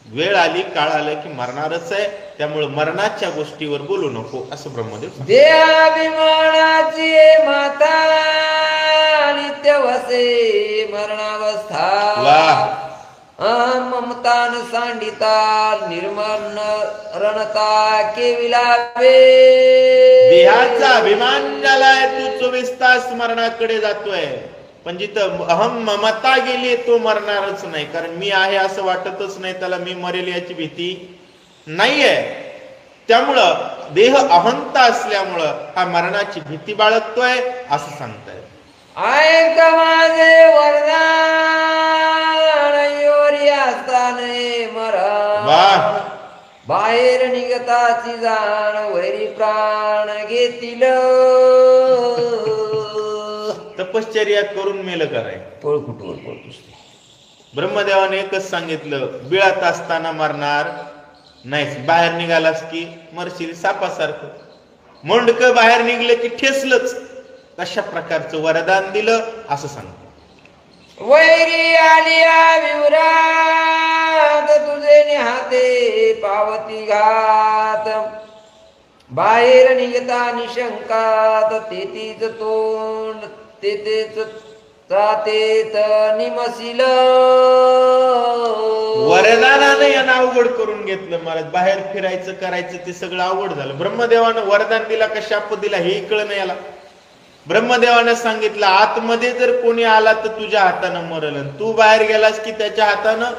वेळ आली, काळ आलं की मरणारच आहे, त्यामुळे मरणाच्या गोष्टीवर बोलू नको असं ब्रह्मदेव सांगतात. देहाभिमानाची माता नित्य वसे मरणावस्था ममतान सांडिता निर्मरण रणता केवी लाभे. देहाचा अभिमान झालाय, तू 24 तास मरणाकडे जातोय, पण जिथं अहम ममता गेली तो मरणारच नाही. कारण मी आहे असं वाटतच नाही त्याला, मी मरेल याची भीती नाहीये. त्यामुळं देह अहंता असल्यामुळं हा मरणाची भीती बाळगतोय असं सांगताय. ऐक माझे वरदान योरी असताने मरण बाहेर निघताची जाण वैरी प्राण घेतील. तपश्चर्या करून मेलं कराय पळ कुठवर पळतोस. ब्रह्मदेवाने एकच सांगितलं, बिळात असताना मरणार नाहीस, बाहेर निघालास की मरशील सापासारखं. मुंडक बाहेर निघलं की ठेसलंच, तशा प्रकारचं वरदान दिलं असं सांगतो. वैरी आलिया विवरात तुझे निहाते पावती घात बाहेर निघता निशंकात तेथीच तोंड तेथेच तातेत निमसिल. वरदानानं यानं अवघड करून घेतलं महाराज. बाहेर फिरायचं करायचं ते सगळं अवघड झालं. ब्रह्मदेवानं वरदान दिला का शाप दिला हे कळलं याला. ब्रह्मदेवानं सांगितलं आतमध्ये जर कोणी आला तर तुझ्या हातानं मरल, तू बाहेर गेलास की त्याच्या हातानं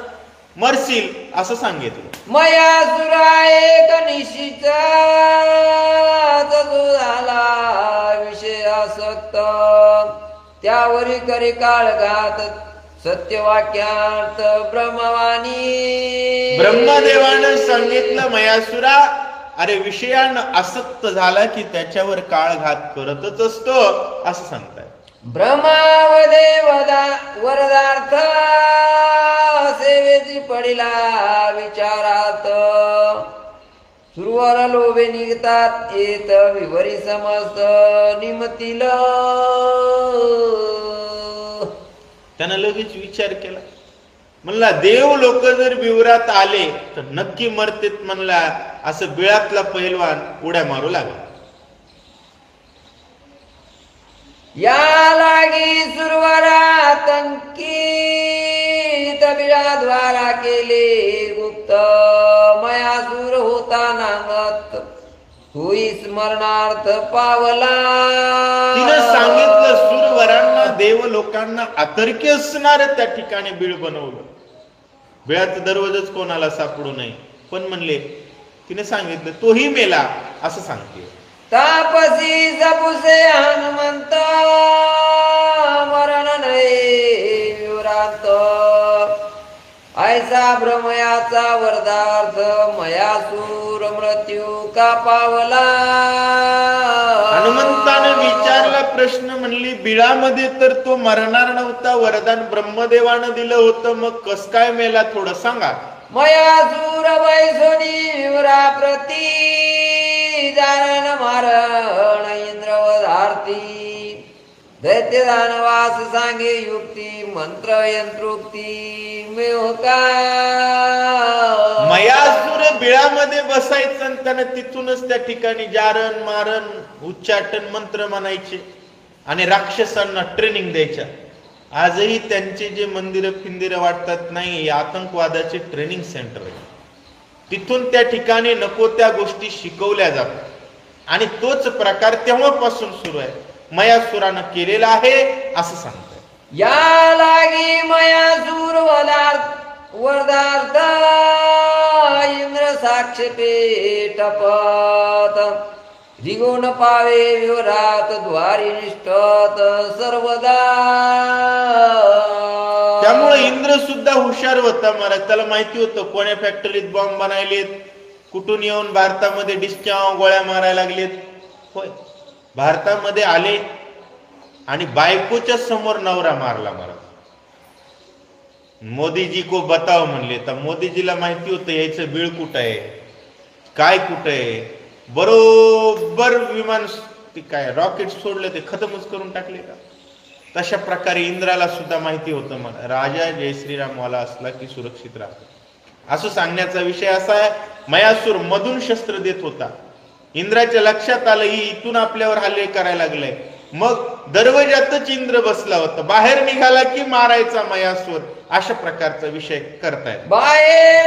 मरशील असं सांगितलं. मयासुरा एक निशीचा जो झाला विषय आसक्त, त्यावरी करी काळघात सत्यवाक्यार्थ ब्रह्मवाणी. ब्रह्मदेवानं सांगितलं मयासुरा अरे विषयानं आसक्त झाला की त्याच्यावर काळघात करतच असतो असं सांगताय. ब्रह्मावदे वरदार्थ सेवेची पडिला विचारात, सुरवर लोभे निघतात येत विवरी समस्त निमतील. त्यानं लगेच विचार केला. म्हणला देव लोक जर विवरात आले तर नक्की मरतेत म्हणला. असं बिळातला पैलवान उड्या मारू लागला. या लागी सुरवरा तंकी बिळाद्वारा केले गुप्त, मयासूर होता नांगत होई स्मरणार्थ पावला. तिनं सांगितलं सुरवरांना देव लोकांना अतर्क्य असणार त्या ठिकाणी बिळ बनवलं. बिळाचा दरवाजाच कोणाला सापडू नये. पण म्हणले तिने सांगितलं तोही मेला असं सांगते. तापसी जपुसे हनुमंत मरण नाही विवरांत, ऐसा भ्रमयाचा वरदार्थ मयासूर मृत्यू का पावला. हनुमंतानं विचारला प्रश्न. म्हणली बिळामध्ये तर तो मरणार नव्हता, वरदान ब्रह्मदेवानं दिलं होतं, मग कस काय मेला थोडं सांगा. मयासूर वैसोनी विवरा प्रती जारण मारण इंद्रवधार्थी, दैत्य दानवास सांगे युक्ती मंत्र यंत्रोक्ती मेहका. मयासूर बिळामध्ये बसायचं आणि त्यानं तिथूनच त्या ठिकाणी जारण मारण उच्चाटन मंत्र म्हणायचे आणि राक्षसांना ट्रेनिंग द्यायच्या. आजही त्यांचे जे मंदिर फिंदिर वाटतात नाही, हे आतंकवादाचे ट्रेनिंग सेंटर आहे. तिथून त्या ठिकाणी नको त्या गोष्टी शिकवल्या जातात आणि तोच प्रकार तेव्हापासून सुरू आहे. मयासुरानं केलेला आहे असं सांगतात. या लागी मयासूर वरदार्थ इंद्र साक्षेपे टपत, रिगुण पावे विवरात द्वारी निष्ठत सर्वदा. त्यामुळे इंद्र सुद्धा हुशार होता महाराज. त्याला माहिती होतं कोण्या फॅक्टरीत बॉम्ब बनायलेत, कुठून येऊन भारतामध्ये डिस्चाव गोळ्या मारायला लागलेत. होय, भारतामध्ये आले आणि बायकोच्या समोर नवरा मारला महाराज. मोदीजी को बताव म्हणले. तर मोदीजीला माहिती होतं यायचं बिळ कुठं आहे, काय कुठं आहे. बरोबर विमान ते काय रॉकेट सोडले ते खतमच करून टाकले का. तशा प्रकारे इंद्राला सुद्धा माहिती होतं मला राजा जय श्रीराम वाला असला की सुरक्षित राहतो. असं सांगण्याचा विषय असा आहे. मयासूर मधून शस्त्र देत होता. इंद्राच्या लक्षात आलं ही इथून आपल्यावर हल्ले करायला लागले. मग दरवाजातच इंद्र बसला होता, बाहेर निघाला की मारायचा मयासूर. अशा प्रकारचा विषय करतायत. बाहेर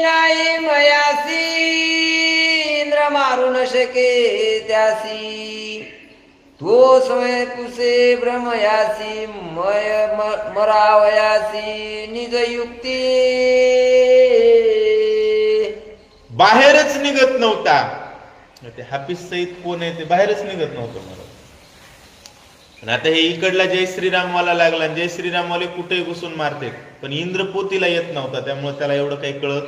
नाही मयासी इंद्र मारू न शके त्यासी, तो स्वय पुसे ब्रह्मयासी मय मरावयासी निज युक्ती. बाहेरच निघत नव्हता. ते हाफिज सईद कोण आहे ते बाहेरच निघत नव्हतं मला. आता हे इकडला जय श्रीराम वाला लागला. जय श्रीराम वाले कुठे घुसून मारते, पण इंद्रपोतीला येत नव्हता. त्यामुळे त्याला एवढं काही कळत.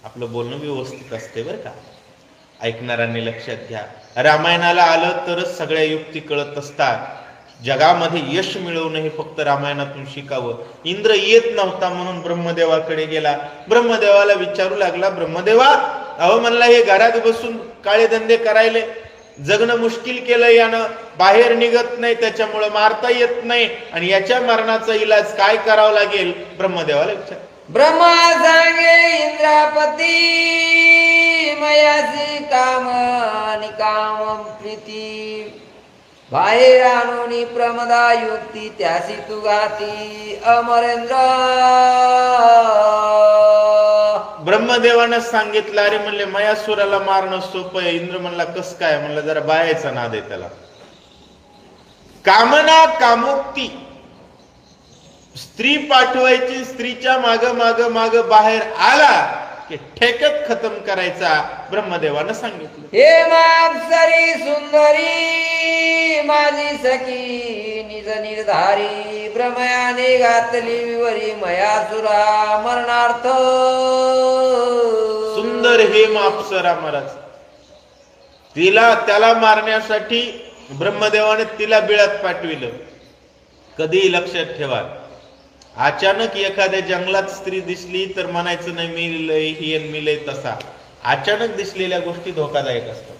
आपलं बोलणं व्यवस्थित असते बरं का. ऐकणाऱ्यांनी लक्षात घ्या. रामायणाला आलं तरच सगळ्या युक्ती कळत असतात. जगामध्ये यश मिळवणं हे फक्त रामायणातून शिकावं. इंद्र येत नव्हता म्हणून ब्रह्मदेवाकडे गेला. ब्रह्मदेवाला विचारू लागला, ब्रह्मदेवा अहो म्हणला हे घरात बसून काळे धंदे करायले, जगणं मुश्किल केलं यानं, बाहेर निघत नाही, त्याच्यामुळे मारता येत नाही, आणि याच्या मरणाचा इलाज काय करावा लागेल. ब्रह्मदेवाला विचार. ब्रह्मा सांगे इंद्रापती मयासी काम निकाम प्रीती, बाहेर आणून प्रमदा युक्ती त्यासी तू गाती अमरेंद्र. ब्रह्मदेवानं सांगितलं, अरे म्हणले मयासुराला मारणं सोपं आहे. इंद्र म्हणला कस काय? म्हणलं जरा बायाचा नाद आहे त्याला. कामना कामोक्ती, स्त्री पाठवायची, स्त्रीच्या माग माग माग बाहेर आला की ठेक्यात खतम करायचा ब्रह्मदेवानं सांगितलं. हे मापसरी सुंदरी माझी सखी निज निर्धारी भ्रमयाने घातली विवरी मयासुरा मरणार्थ. सुंदर हे अप्सरा महाराज, त्याला मारण्यासाठी ब्रह्मदेवाने तिला बिळात पाठविलं. कधीही लक्षात ठेवा, अचानक एखाद्या जंगलात स्त्री दिसली तर म्हणायचं नाही मिलय ही मिलय तसा. अचानक दिसलेल्या गोष्टी धोकादायक असतात.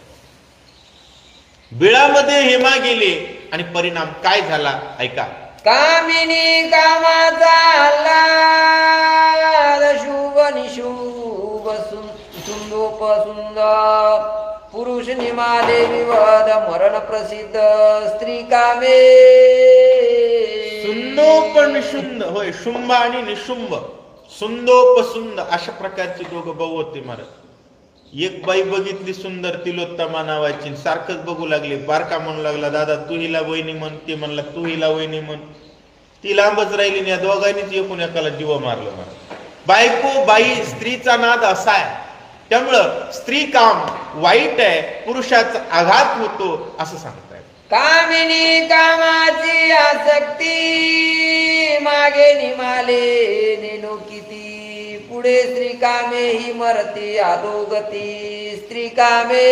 बिळामध्ये हेमा गेले आणि परिणाम काय झाला ऐका. कामिनी कामाचा आल्हाद शुभ निशुभ सुंदोप सुंदर पुरुष निमाले विवाद मरण प्रसिद्ध स्त्री कामे. सुंदोप निशुंद, होय, शुंभ आणि निशुंभ, सुंदोप सुंद अशा प्रकारची दोघं भाऊ होते महाराज. एक बाई बघितली सुंदर, तिलोत्तमा नावाची, सारखंच बघू लागली. बारका म्हणू लागला, दादा तू हिला वहिनी म्हण. ते म्हणला तू हिला वहिनी म्हण. ती लांबच राहिली नाही. या दोघांनीच एकूण एकाला जीव मारलं महाराज. बायको बाई स्त्रीचा नाद असा आहे. त्यामुळं स्त्री काम वाईट आहे, पुरुषाचा आघात होतो असं सांगताय. कामिनी कामाची आसक्ती मागे निमाले नेनो किती पुढे स्त्री कामे ही मरती अधोगती स्त्री कामे.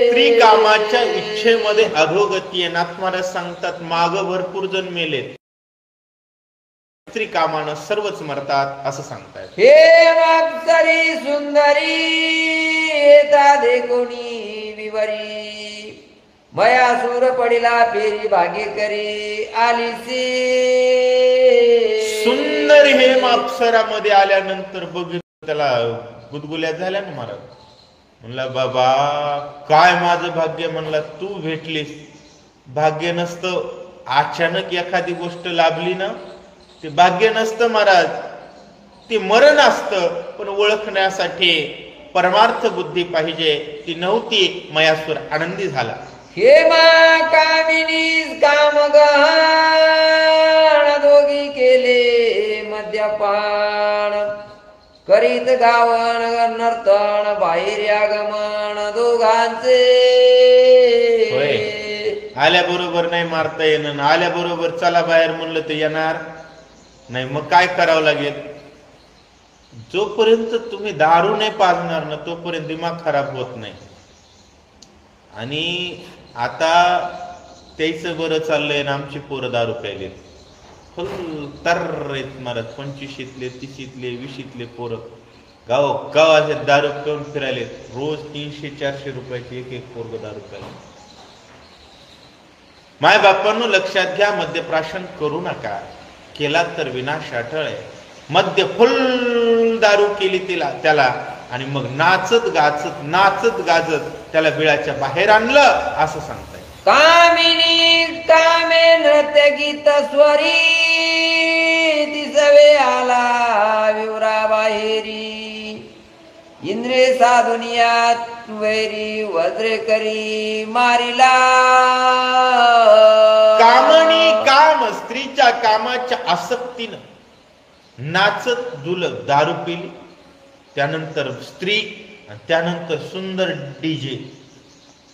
स्त्री कामाच्या इच्छेमध्ये अधोगती आहे. नाथ महाराज सांगतात माग भरपूर जण मेलेत, स्त्री कामानं सर्वच मरतात असं सांगतायत. हे अप्सरी सुंदरी येता देखोनी विवरी मयासूर पडिला फेरी भागे करी आलीसी. सुंदर हे अप्सरामध्ये आल्यानंतर बघितलं त्याला गुदगुल्या झाल्या ना महाराज. म्हणला बाबा काय माझं भाग्य. म्हणला तू भेटलीस. भाग्य नसतं, अचानक एखादी गोष्ट लाभली ना ते भाग्य नसतं महाराज, ते मरण असतं. पण ओळखण्यासाठी परमार्थ बुद्धी पाहिजे, ती नव्हती. मयासूर आनंदी झाला. हेमा कामिनी कामगहन दोघी केले मद्यपान करीत गावन नर्तन बाहेर आगमन दोघांचे. आल्याबरोबर नाही मारता येणं, आल्याबरोबर चला बाहेर म्हणलं तर येणार नाही. मग काय करावं लागेल. जोपर्यंत तुम्ही दारू नाही पाजणार ना तोपर्यंत दिमाग खराब होत नाही. आणि आता त्याचं बरं चाललंय ना, आमची पोरं दारू प्यायले फुल तर महाराज. 25शीतले 30शीतले 20शीतले पोरं गाव असे दारू पिऊन फिरायले. रोज 300-400 रुपयाची एक एक पोरग दारू प्यायले. माय बापांनो लक्षात घ्या, मद्यप्राशन करू नका. केला तर विनाश अटळ आहे. मद्य फुल दारू केली त्याला आणि मग नाचत गाजत त्याला बिळाच्या बाहेर आणलं असं सांगताय. कामिनी कामे नृत्य गीत स्वरी तिसवे आला विवरा बाहेरी इंद्रे साधुनियात वैरी वज्रे करी मारिला. कामणी काम, स्त्रीच्या कामाच्या आसक्तीनं नाचत झुलत दारू पिली. त्यानंतर स्त्री आणि त्यानंतर सुंदर डीजे.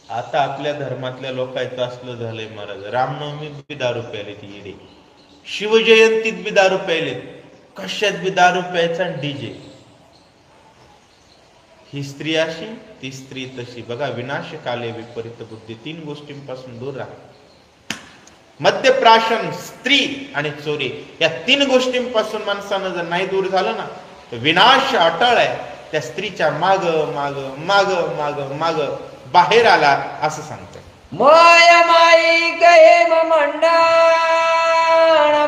आता आपल्या धर्मातल्या लोकांचं असलं झालंय महाराज. रामनवमीत बी दारू प्यायले ती येडे, शिवजयंतीत बी दारू प्यायलेत, कशात बी दारू प्यायचा डीजे. ही स्त्री अशी ती स्त्री तशी. बघा, विनाशकाले विपरीत बुद्धी. 3 गोष्टींपासून दूर राहा. मद्यप्राशन, स्त्री आणि चोरी, या 3 गोष्टींपासून माणसानं जर नाही दूर झालं ना तर विनाश अटळ आहे. त्या स्त्रीच्या माग माग माग माग माग बाहेर आला असं सांगतोय. माया माई कहे मंडण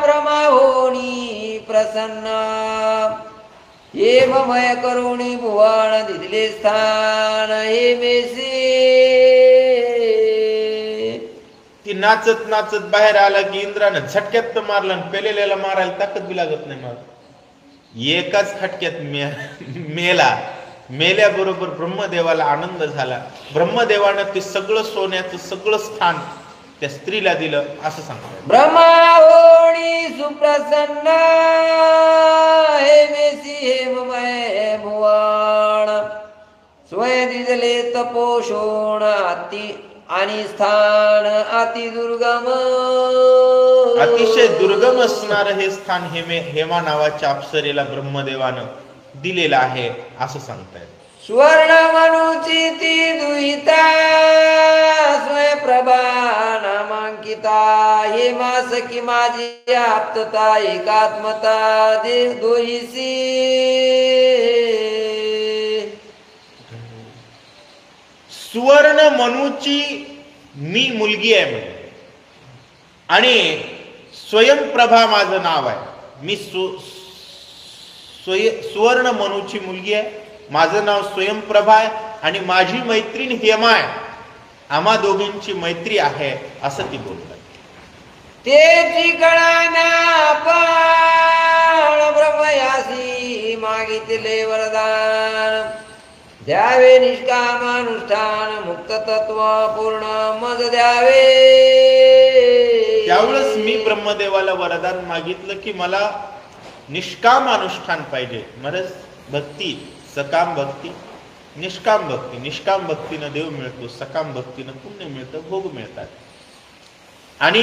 भ्रमा होणी प्रसन्न एव मय करुणी भुवन दिले स्थान हे मेसे. नाचत नाचत बाहेर आला की इंद्रानं झटक्यात तर मारला आणि पेलेल्याला मारायला ताकद बी लागत नाही मला. एकाच खटक्यात मेला. मेल्याबरोबर ब्रह्मदेवाला आनंद झाला. ब्रह्मदेवानं ते सगळं सोन्याचं सगळं स्थान त्या स्त्रीला दिलं असं सांगतात. ब्रह्मावणी सुप्रसन्न हे मेसी हेममय भुवन स्वय दिजले तपोषोण अति आणि स्थान अति दुर्गम. अतिशय दुर्गम असणार हे स्थान हेमा नावाच्या अप्सरेला ब्रह्मदेवानं दिलेलं आहे असं सांगतायत. सुवर्ण मनुची ती दुहिता स्वयंप्रभा नामांकिता हे मास की माझी आप्तता एकात्मता दे दोहीसी. सुवर्ण मनुची मी मुलगी आहे म्हणजे आणि स्वयंप्रभा माझं नाव आहे. मी सुवर्ण मनुची मुलगी आहे. माझं नाव स्वयंप्रभा आहे आणि माझी मैत्रीण हेमा आहे. आम्हा दोघींची मैत्री आहे असं ती बोलतात. ते कळाना पण ब्रह्मयासी मागितले वरदान द्यावे निष्कामानुष्ठान मुक्त तत्व पूर्ण मज द्यावे. त्यावेळेस मी ब्रह्मदेवाला वरदान मागितलं की मला निष्काम अनुष्ठान पाहिजे. म्हणजे भक्ती, सकाम भक्ती, निष्काम भक्ती. निष्काम भक्तीनं देव मिळतो, सकाम भक्तीनं पुण्य मिळतं, भोग मिळतात. आणि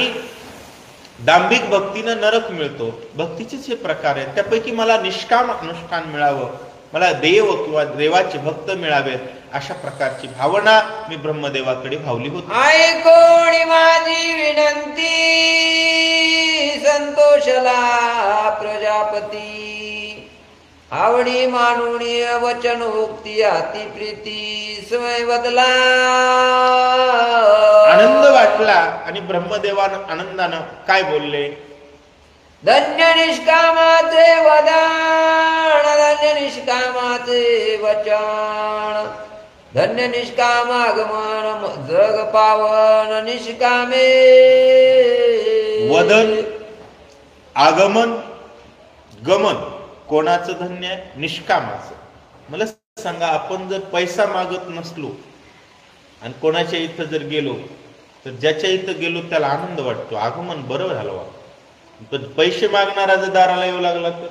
दांभिक भक्तीनं नरक मिळतो. भक्तीचेच हे प्रकार आहेत. त्यापैकी मला निष्काम अनुष्ठान मिळावं, मला देव किंवा देवाचे भक्त मिळावेत अशा प्रकारची भावना मी ब्रह्मदेवाकडे भावली होती. ऐकोणी माझी विनंती संतोषला प्रजापती आवडी मानुणी वचन उक्ती अति प्रीती स्वय बदला. आनंद वाटला आणि ब्रह्मदेवानं आनंदानं काय बोलले. धन्य निष्कामाचे वदान धन्य निष्कामाचे वचन धन्य निष्कामागमन जग पावन निष्कामे. वदन, आगमन, गमन कोणाचं धन्य आहे? निष्कामाचं. मला सांगा, आपण जर पैसा मागत नसलो आणि कोणाच्या इथं जर गेलो तर ज्याच्या इथं गेलो त्याला आनंद वाटतो, आगमन बरं झालं वा. पण पैसे मागणारा जर दाराला येऊ लागला तर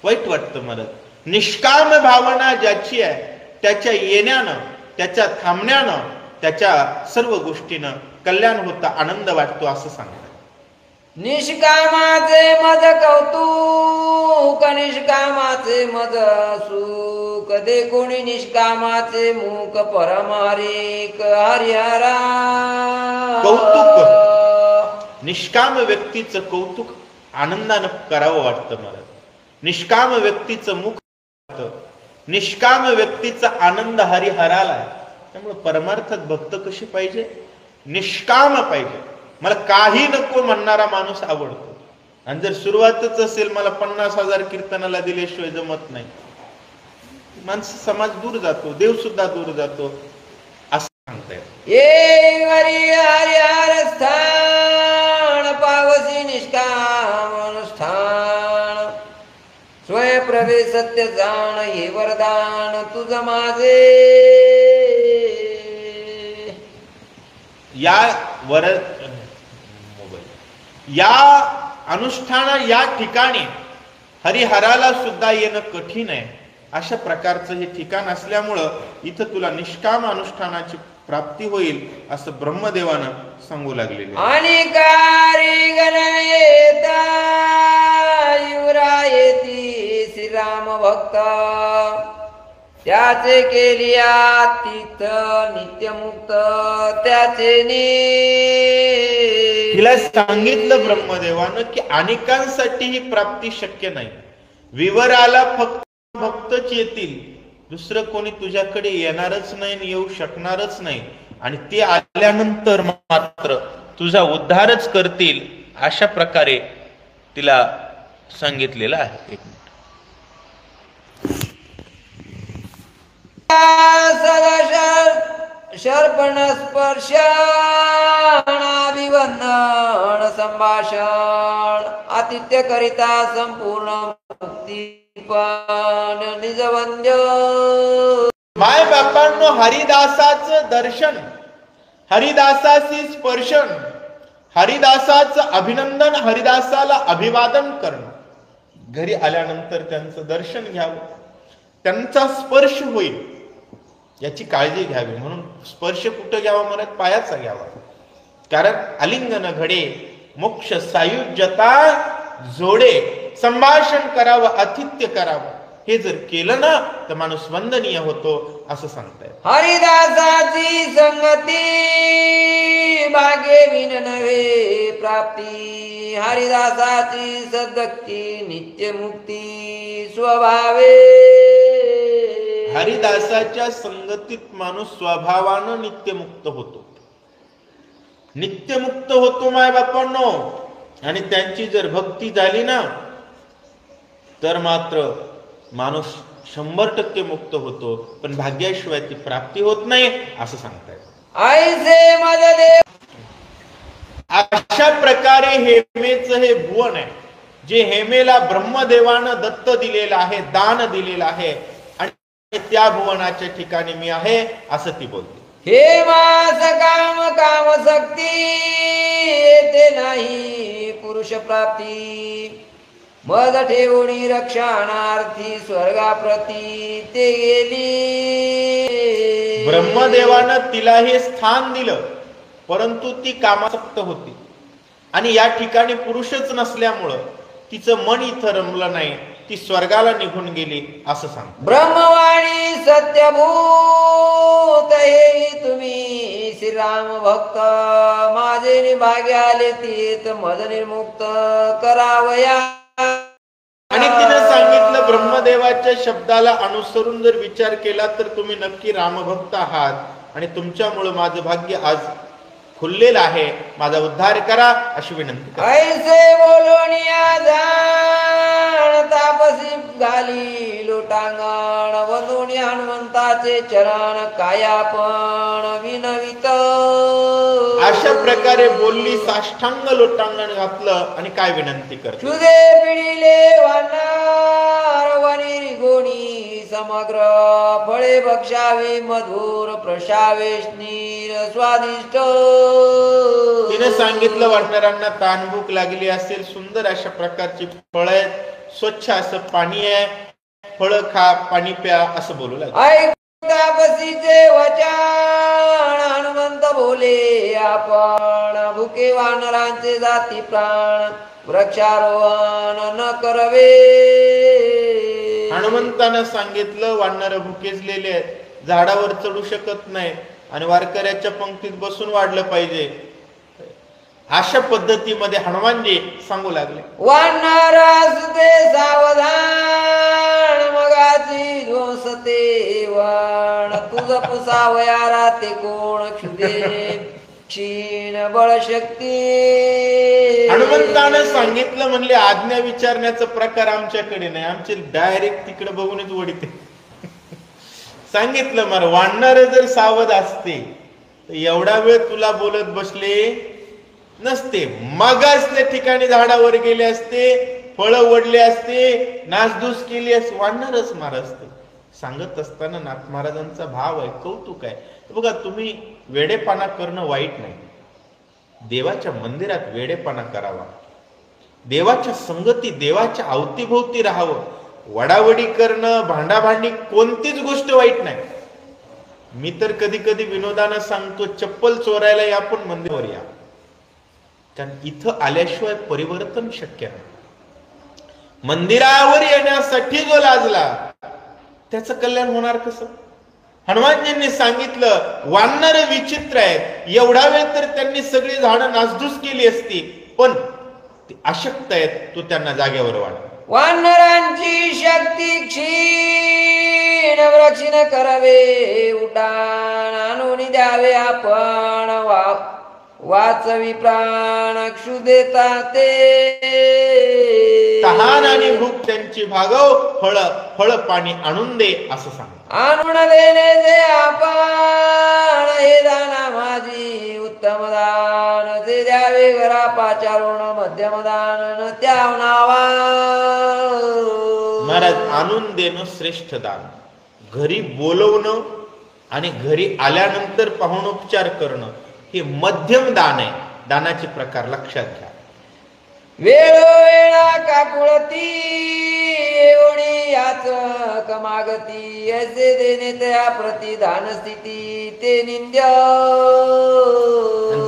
वाईट वाटतं मला. निष्काम भावना ज्याची आहे त्याच्या येण्यानं, त्याच्या थांबण्यानं, त्याच्या सर्व गोष्टीनं कल्याण होतं, आनंद वाटतो असं सांगतात. निष्कामाचे मज कौतुक निष्कामाचे मज सुख दे कोणी निष्कामाचे मुख परमारिक हरिहरा. कौतुक, निष्काम व्यक्तीचं कौतुक आनंदानं करावं वाटतं मला. निष्काम व्यक्तीचं मुख, निष्काम व्यक्तीचा आनंद हरिहराला आहे. त्यामुळे परमार्थात भक्त कशी पाहिजे? निष्काम पाहिजे. मला काही नको म्हणणारा माणूस आवडतो. आणि जर सुरुवातच असेल मला 50,000 कीर्तनाला दिल्याशिवाय जमत नाही, माणसं समाज दूर जातो, देव सुद्धा दूर जातो असं सांगताय. ये हरी हरिहर स्थान पावसी निष्काम अनुष्ठान स्वय प्रभे सत्य जाण हे वरदान तुझ माझे. या अनुष्ठाना या ठिकाणी हरिहराला सुद्धा येणं कठीण आहे. अशा प्रकारचं हे ठिकाण असल्यामुळं इथं तुला निष्काम अनुष्ठानाची प्राप्ती होईल असं ब्रह्मदेवानं सांगू लागलेले. आणि कारी गणयेता युवरायती श्रीराम भक्त त्याचे केलिया तीर्थ नित्यमुक्त त्याचे तिला सांगितलं ब्रह्मदेवानं की अनेकांसाठी ही प्राप्ती शक्य नाही. विवराला फक्त भक्तच येतील, दुसरं कोणी तुझ्याकडे येणारच नाही, येऊ शकणारच नाही. आणि ते आल्यानंतर मात्र तुझा उद्धारच करतील अशा प्रकारे तिला सांगितलेलं आहे. शर्पण स्पर्शाणाभिवंदन संभाषण आतिथ्य करिता संपूर्ण मुक्तीपण निजवंद्य. माय बापांनो, हरिदासाचं दर्शन, हरिदासाची स्पर्शन, हरिदासाचं अभिनंदन, हरिदासाला अभिवादन करणं, घरी आल्यानंतर त्यांचं दर्शन घ्यावं, त्यांचा स्पर्श होईल याची काळजी घ्यावी. म्हणून स्पर्श कुठं घ्यावा म्हणत? पायाचा घ्यावा. कारण आलिंगन घडे, मोक्ष सायुज्यता जोडे, संभाषण करावं, आतिथ्य करावं. हे जर केलं ना तर माणूस वंदनीय होतो असं सांगताय. हरिदासाची संगती भाग्ये विन नव्हे प्राप्ती. हरिदासाची सद्भक्ती नित्य मुक्ती स्वभावे. हरिदासाच्या संगतीत माणूस स्वभावानं नित्यमुक्त होतो, नित्यमुक्त होतो माय बापांनो. आणि त्यांची जर भक्ती झाली ना तर मात्र माणूस 100% मुक्त होतो. पण भाग्याशिवाय ती प्राप्ती होत नाही असं सांगताय. ऐसे मजले. अशा प्रकारे हेमेचं हे भुवन आहे, जे हेमेला ब्रह्मदेवानं दत्त दिलेलं आहे, दान दिलेलं आहे. आणि त्या भुवनाच्या ठिकाणी मी आहे असं ती बोलते. हे मास काम काम सक्ती येते नाही पुरुष प्राप्ती. मद ठेवणी रक्षणार्थी स्वर्गाप्रती ते गेली. ब्रह्मदेवानं तिला हे स्थान दिलं, परंतु ती कामासक्त होती. आणि या ठिकाणी पुरुषच नसल्यामुळं तिचं मन इथं रमलं नाही, ती स्वर्गाला निघून गेली असं सांग. ब्रह्मवाणी सत्यभूत हे तुम्ही श्रीराम भक्त. माझे निभागे आले तीत मद निर्मुक्त करावया. आणि तिने सांगितलं, ब्रह्मदेवाच्या शब्दाला अनुसरून जर विचार केला तर तुम्ही नक्की रामभक्त आहात आणि तुमच्यामुळे माझं भाग्य आज खुललेलं आहे, माझा उद्धार करा अशी विनंती करा. ऐसे बोलोनिया जाण तापसी घाली लोटांगण. वंदुनी हनुमंताचे चरण कायापण विनवित. अशा प्रकारे बोलली, साष्टांग लोटांगण घातलं आणि काय विनंती करते? क्षुदे पिढीले वाणार वनी गोणी समग्र. फळे बक्षावे मधुर प्रशावे नीर स्वादिष्ट. तिने सांगितलं, वाटणाऱ्यांना तानभूक लागली असेल, सुंदर अशा प्रकारची फळं आहेत, स्वच्छ असं पाणी आहे, फळं खा, पाणी प्या असं बोलू लागले. तापसीचे वचन हनुमंत बोले आपण. भुके वानरांचे जाती प्राण वृक्षारोहण न करवे. हनुमंतानं सांगितलं, वानर भुकेजलेले आहेत, झाडावर चढू शकत नाही आणि वारकऱ्याच्या पंक्तीत बसून वाढलं पाहिजे. अशा पद्धतीमध्ये हनुमानजी सांगू लागले. वानर असते सावधान मगाची ध्वंसते वाण. तुझ पुसावया राते कोण क्षुदे क्षीण बळशक्ती. हनुमंतानं सांगितलं, म्हणले आज्ञा विचारण्याचा प्रकार आमच्याकडे नाही, आमचे डायरेक्ट तिकडे बघूनच वडिते. सांगितलं, मर वाढणारे जर सावध असते तर एवढा वेळ तुला बोलत बसले नसते. मगच त्या ठिकाणी झाडावर गेले असते, फळं ओढले असते, नासधूस केली असते, वाढणारच मार असते. सांगत असताना नाथ महाराजांचा भाव आहे, कौतुक आहे. बघा, तुम्ही वेडेपणा करणं वाईट नाही, देवाच्या मंदिरात वेडेपणा करावा, देवाच्या संगती, देवाच्या अवतीभोवती राहावं. वडावडी करणं, भांडाभांडी कोणतीच गोष्ट वाईट नाही. मी तर कधी कधी विनोदानं सांगतो, चप्पल चोरायला या पण मंदिरावर या, कारण इथं आल्याशिवाय परिवर्तन शक्य नाही. मंदिरावर येण्यासाठी जो लाजला त्याचं कल्याण होणार कसं? हनुमानजींनी सांगितलं, वानर विचित्र आहेत, एवढा वेळ तर त्यांनी सगळी झाडं नासधूस केली असती, पण ते अशक्त आहेत, तू त्यांना जागेवर वाढ. वानरांची शक्ती क्षीण वृक्षीण करावे उड्डाण. आणून द्यावे आपण वाचवी प्राण क्षुदेता ते. तहान आणि भूक त्यांची भागव, फळ पाणी आणून दे असं सांग. आणून देणे जे आपण हे पाचारोण मध्यम दान त्या नावा. महाराज, आणून देणं श्रेष्ठ दान, घरी बोलवणं आणि घरी आल्यानंतर पाहुणोपचार करणं हे मध्यम दान आहे. दानाचे प्रकार लक्षात घ्या. वेळोवेळा काकुळती एवढी याच कमागती असे देणे त्या प्रतिधान स्थिती ते निंद्य.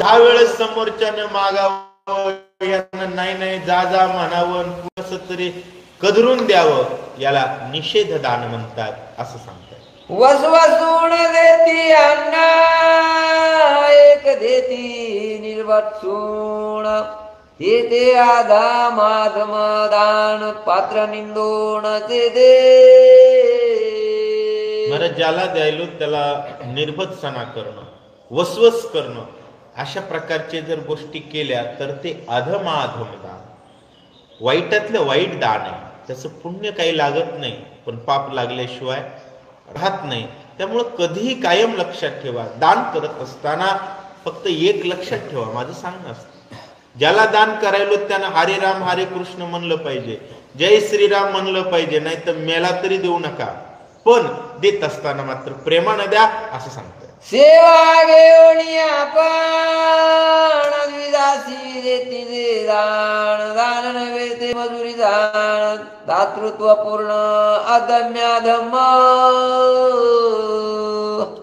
10 वेळेस समोरच्यानं मागावं, यानं नाही नाही जा जा म्हणावं, कसं तरी कदरून द्यावं, याला निषेध दान म्हणतात असं सांगतात. वसवसून देती अन्ना एक देती निर्वत्सूण ते आधा माधम दान पात्र निंदोण ते दे. महाराज, ज्याला द्यायलो त्याला निर्भत्सना करणं, वसवस करणं, अशा प्रकारचे जर गोष्टी केल्या तर ते अधमाधम दान, वाईटातलं वाईट दान आहे. त्याचं पुण्य काही लागत नाही, पण पाप लागल्याशिवाय राहत नाही. त्यामुळं कधीही कायम लक्षात ठेवा, दान करत असताना फक्त एक लक्षात ठेवा, माझं सांगणं असतं, ज्याला दान करायलो त्यानं हरे राम हरे कृष्ण म्हणलं पाहिजे, जय श्रीराम म्हणलं पाहिजे, नाही तर मेला तरी देऊ नका, पण देत असताना मात्र प्रेमानं द्या असं सांगतोय. सेवा घेऊन आपण द्विदासी देती जे दान दान नव्हे ते मजुरी दान दातृत्व पूर्ण अदम्य धम्म.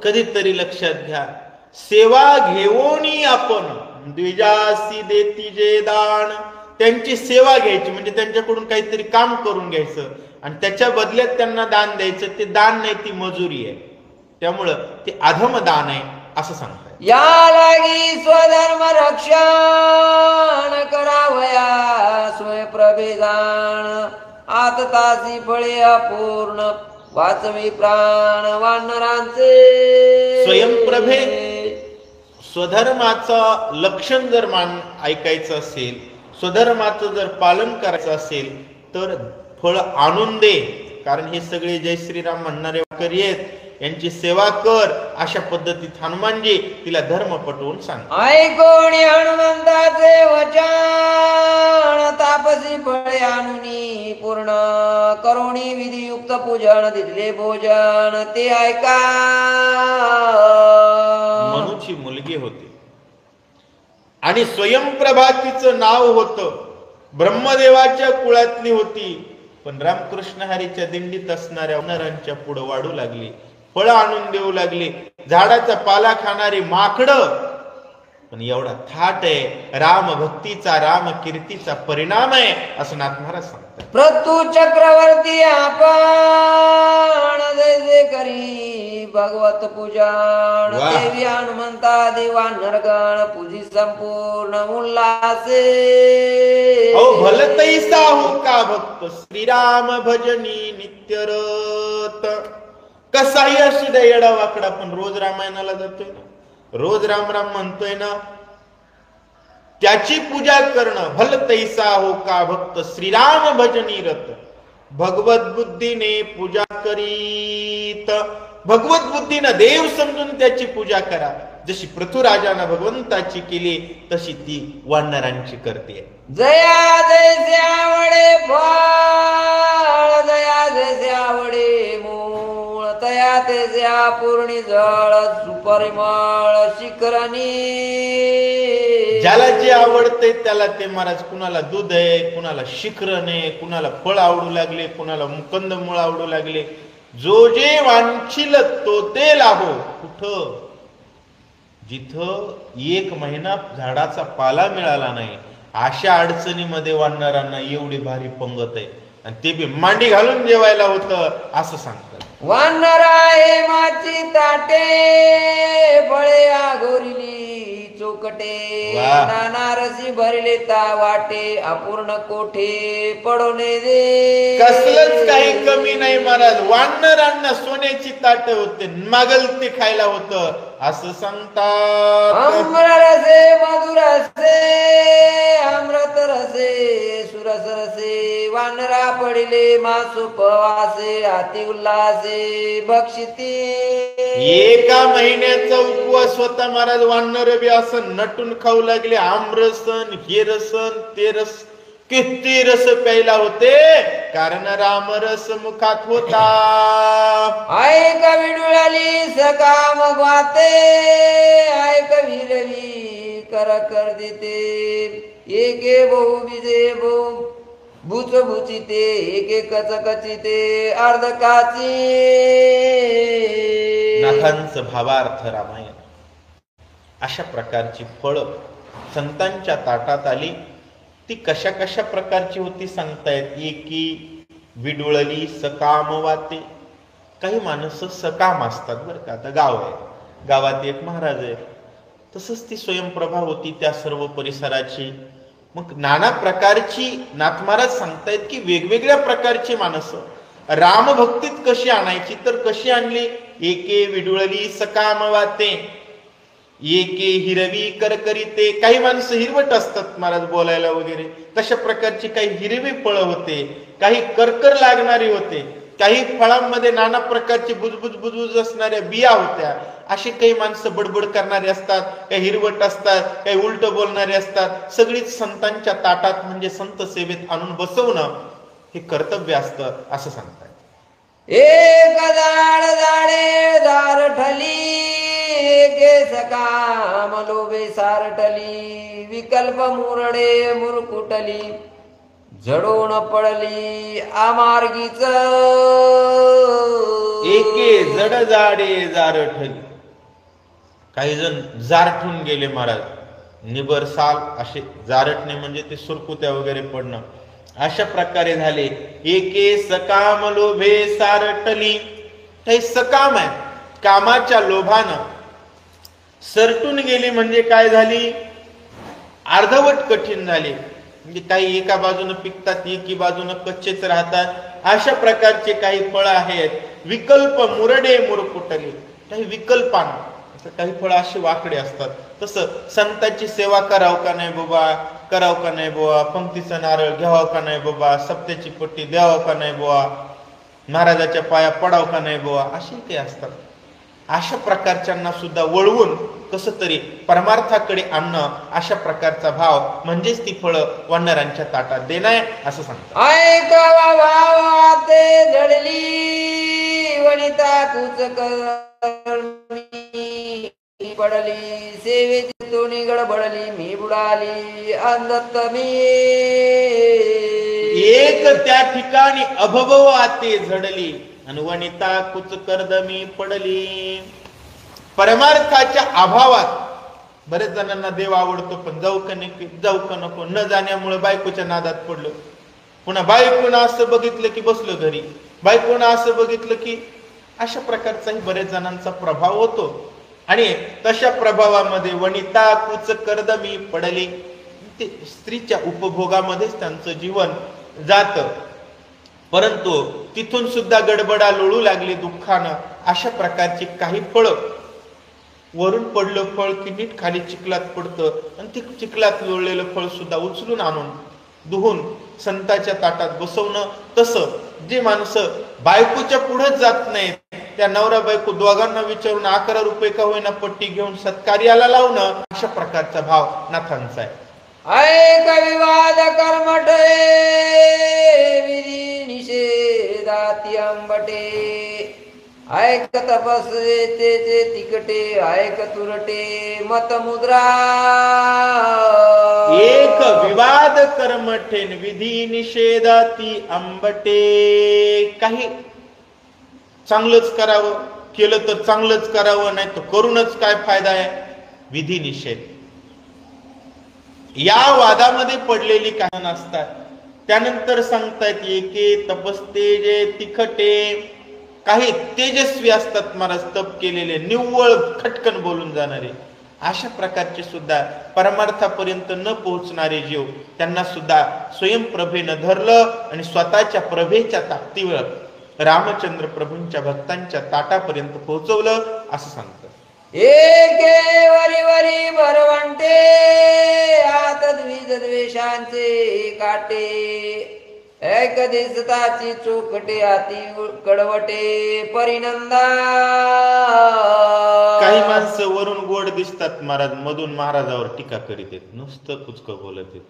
कधीतरी लक्षात घ्या, सेवा घेऊन आपण द्विजासी देती जे दान, त्यांची सेवा घ्यायची म्हणजे त्यांच्याकडून काहीतरी काम करून घ्यायचं आणि त्याच्या बदल्यात त्यांना दान द्यायचं. ते दान नाही, ती मजुरी आहे. त्यामुळं ते अधम दान आहे असं सांगतात. या लागी स्वधर्म रक्षण करावया स्वयंप्रभेदान आततासी फळे अपूर्ण वाचवी प्राण वानरांचे. स्वयंप्रभे स्वधर्माचं लक्षण जर ऐकायचं असेल, स्वधर्माचं जर पालन करायचं असेल तर फळ आणून दे, कारण हे सगळे जय श्रीराम म्हणणारे वारकरी आहेत, यांची सेवा कर. अशा पद्धतीत हनुमानजी तिला धर्म पटवून सांग. ऐकोणी हनुमंताचे वचन तापसी फळे आणुनी पूर्ण करुणी विधियुक्त पूजन दिले भोजन ते ऐका. मनूची मुलगी होती आणि स्वयंप्रभा तिचं नाव होतं. ब्रह्मदेवाच्या कुळातली होती, पण रामकृष्ण हरीच्या दिंडीत असणाऱ्या वानरांच्या पुढे वाढू लागली, फळं आणून देऊ लागली, झाडाचा पाला खाणारी माकडं. पण एवढा थाट आहे, राम भक्तीचा राम कीर्तीचा परिणाम आहे असं नाथ महाराज सांगतात. प्रतु चक्रवर्ती आपण जैसे करी भगवत पूजन देवी हनुमंता देवा नरगण पूजी संपूर्ण उल्हासे. भलतैसा हो का भक्त श्रीराम भजनी नित्यरत. कसाही असू द्या येडा वाकडा, पण रोज रामायणाला जातोय ना, रोज राम राम म्हणतोय ना, त्याची पूजा करणं. भलतैसा हो का भक्त श्रीराम भजनी रत. भगवत बुद्धीने पूजा करीत, भगवत बुद्धीनं देव समजून त्याची पूजा करा. जशी पृथ्वीराजानं भगवंताची केली तशी ती वानरांची करते. जया जैसे आवडे फळ जया जैसे आवडे मूळ तया तेसे पूर्णी जळ सुपरिमळ शिखरणी. ज्याला जे आवडते त्याला ते महाराज, कुणाला दूध आहे, कुणाला शिखरण आहे, कुणाला फळ आवडू लागले, कुणाला कंदमूळ आवडू लागले. जो जे वांछिल तो ते लाभो. कुठं? जिथं 1 महिना झाडाचा पाला मिळाला नाही अशा अडचणीमध्ये वानरांना एवढी भारी पंगत आहे, आणि ते बी मांडी घालून जेवायला होतं असं सांगतात. वानर आहे माची ताटे फळे आघोरिली चोकटे नाना रसी भरले ता वाटे अपूर्ण कोठे पडवणे दे. कसलंच काही कमी नाही महाराज. वानरांना सोन्याची ताट होते, मागल ते खायला होतं असं सांगतात. अमृतरसे मधुरसे अमृत रसे सुरस रसे वानरा पडिले मासुपवासे अति उल्हासे बक्षिती. एका महिन्याचा तेव्हा स्वतः महाराज वानर बी असं नटून खाऊ लागले. आमरसन, हे रसन, ते रस, किती रस प्यायला होते, कारण रामरस मुखात होता. ऐक विडुळाली सकाम गाते, ऐक विरवी कर देते. एके बहु बिजे बहु बुच बुचिते, एके कच कचिते अर्ध काची. नाथांचं भावार्थ रामायण. अशा प्रकारची फळं संतांच्या ताटात आली. ती कशा कशा प्रकारची होती सांगतायत. एकी विडुळली सकाम वाते. काही माणसं सकाम असतात बरं का. आता गाव आहे, गावात एक महाराज आहे, तसंच ती स्वयंप्रभा होती त्या सर्व परिसराची. मग नाना प्रकारची नाथ महाराज सांगतायत की वेगवेगळ्या प्रकारची माणसं रामभक्तीत कशी आणायची, तर कशी आणली. एके विडुळली सकाम वाते, एके हिरवी करकरीते. काही माणसं हिरवट असतात महाराज बोलायला वगैरे, तशा प्रकारची काही हिरवी फळं होते, काही करकर लागणारी होते, काही फळांमध्ये नाना प्रकारची बुजबुज असणाऱ्या बिया होत्या. अशी काही माणसं बडबड करणारी असतात, काही हिरवट असतात, काही उलट बोलणारे असतात. सगळीच संतांच्या ताटात म्हणजे संत सेवेत आणून बसवणं हे कर्तव्य असतं असं सांगतात. एक दाड दाडे दारठली, एके सकाम लोभे सारठली. विकल्प मुरडे मुरकुटली, झडून पडली आमार्गीच. एके जड जाडे जारठली. काही जण जारठून गेले महाराज, निबर साल असे जारटणे म्हणजे ते सुरकुत्या वगैरे पडणं, अशा प्रकारे झाले. एके सकाम लोभे सारटली. काही सकाम आहे, कामाच्या लोभानं सरटून गेली म्हणजे काय झाली, अर्धवट कठीण झाली. म्हणजे काही एका बाजूनं पिकतात, एकी बाजूनं कच्चेच राहतात. अशा प्रकारचे काही फळं आहेत. विकल्प मुरडे मुरकुटली. काही विकल्पानं, काही फळं अशी वाकडे असतात. तसं संतांची सेवा करावं का नाही बाबा, करावं का नाही बुवा, पंक्तीचा नारळ घ्यावा का नाही बाबा, सप्त्याची पट्टी द्यावं का नाही बुवा, महाराजाच्या पाया पडावं का नाही बुवा, अशी काही असतात. अशा प्रकारच्यांना सुद्धा वळवून कसं तरी परमार्थाकडे आणणं, अशा प्रकारचा भाव म्हणजेच ती फळं वानरांच्या ताटात देणं आहे असं सांगतात. ऐकावा भावाते जडली, वनिता कुच पडली. सेवेची तोणी गडबडली, मी बुडाली अंधत मी. एक त्या ठिकाणी अभव आते झडली, आणि वनिता कुच कर्दमी पडली. परमार्थाच्या अभावात बरेच जणांना देव आवडतो, पण जाऊ का नको न जाण्यामुळे बायकोच्या नादात पडलो. पुन्हा बायकोनं असं बघितलं की बसलो घरी, बायकोनं असं बघितलं की, अशा प्रकारचाही बरेच जणांचा प्रभाव होतो. आणि तशा प्रभावामध्ये वनिता कुच कर्दमी पडली. ते स्त्रीच्या उपभोगामध्येच त्यांचं जीवन जात. परंतु तिथून सुद्धा गडबडा लोळू लागली दुःखानं. अशा प्रकारची काही फळं, वरून पडलं फळ की नीट खाली चिखलात पडतं, आणि ते चिखलात लोळलेलं फळ सुद्धा उचलून आणून धुवून संतांच्या ताटात बसवणं. तसं जे माणसं बायकोच्या पुढेच जात नाहीत, त्या नवरा बायको दोघांना विचारून 11 रुपये का होईना पट्टी घेऊन सत्कार्याला लावणं, अशा प्रकारचा भाव नाथांचा आहे. ऐक विवाद कर्मठ विधी निषेधाती अंबटे. ऐक तपस्येचे तिकटे, ऐक तुरटे मत मुद्रा. एक विवाद कर्मठेन विधी निषेधाती अंबटे. काही चांगलंच करावं, केलं तर चांगलंच करावं, नाही तर करूनच काय फायदा आहे. विधी निषेध या वादामध्ये पडलेली काही नसतात. त्यानंतर सांगतायत एके तपस्तेजे तिखटे. काही तेजस्वी असतात महाराज, तप केलेले, निव्वळ खटकन बोलून जाणारे. अशा प्रकारचे सुद्धा परमार्थापर्यंत न पोहोचणारे जीव, त्यांना सुद्धा स्वयंप्रभेनं धरलं आणि स्वतःच्या प्रभेच्या ताकदीवर रामचंद्र प्रभूंच्या भक्तांच्या ताटापर्यंत पोहोचवलं असं सांगतात. एके वरी वरी भरवंटे, आत द्विज द्वेषांचे काटे. एक दिसताची चोखटे आती कडवटे परिनंदा. काही माणसं वरून गोड दिसतात महाराज, मधून महाराजावर टीका करीत आहेत, नुसतं कुचकं बोलत आहेत,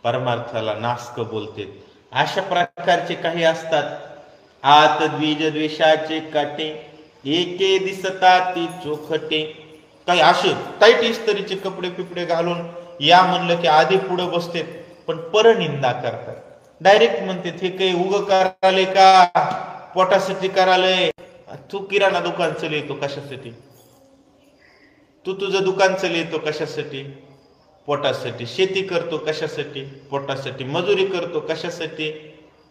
परमार्थाला नास्क बोलतेत. अशा प्रकारचे काही असतात. आत द्विज द्वेषाचे काटे एके दिसता ती चोखटे. काही असे टाईट इस्त्रीचे कपडे पिपडे घालून या म्हणलं की आधी पुढे बसतेत, पण परनिंदा करतात. डायरेक्ट म्हणते हे काही उग कराले का, पोटासाठी कराले. तू किराणा दुकान चालवतो कशासाठी? तू तुझं दुकान चालवतो कशासाठी? पोटासाठी. शेती करतो कशासाठी? पोटासाठी. मजुरी करतो कशासाठी?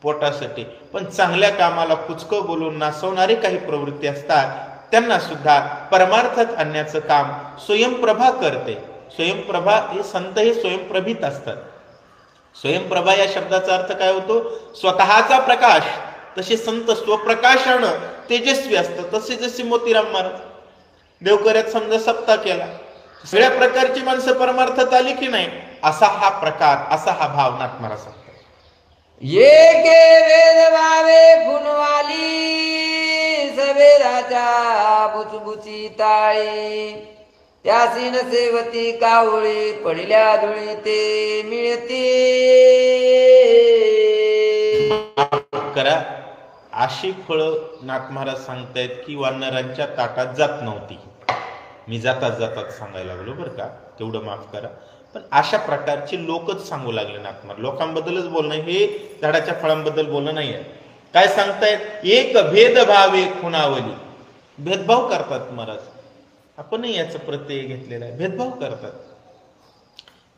पोटासाठी. पण चांगल्या कामाला कुचकं बोलून नासवणारे काही प्रवृत्ती असतात, त्यांना सुद्धा परमार्थात आणण्याचं काम स्वयंप्रभा करते. स्वयंप्रभा हे संत हे स्वयंप्रभित असतात. स्वयंप्रभा या शब्दाचा अर्थ काय होतो? स्वतःचा प्रकाश. तसे संत स्वप्रकाशानं तेजस्वी असतात. तसे जसे मोतीराम महाराज देवकऱ्यात समजा सप्ताह केला, सगळ्या प्रकारची माणसं परमार्थात आली की नाही, असा हा प्रकार, असा हा भाव नाथ महाराज सांगतात. ये के वेद भावे खुनवाली सवेदाच्या बुचबुची ताळी. त्यासी न सेवती कावळी पडल्या धुळी ते मिळते. करा अशी फळं नाथ महाराज सांगतायत की वानरांच्या ताटात जात नव्हती. मी जातात जातात सांगायला लागलो बरं का, तेवढं माफ करा. पण अशा प्रकारचे लोकच सांगू लागले नाथ महाराज. लोकांबद्दलच बोलणं, हे झाडाच्या फळांबद्दल बोलणं नाहीये. काय सांगतायत? एक भेदभावे खुणावली. भेदभाव करतात महाराज. आपणही याचा प्रत्यय घेतलेला आहे. भेदभाव करतात.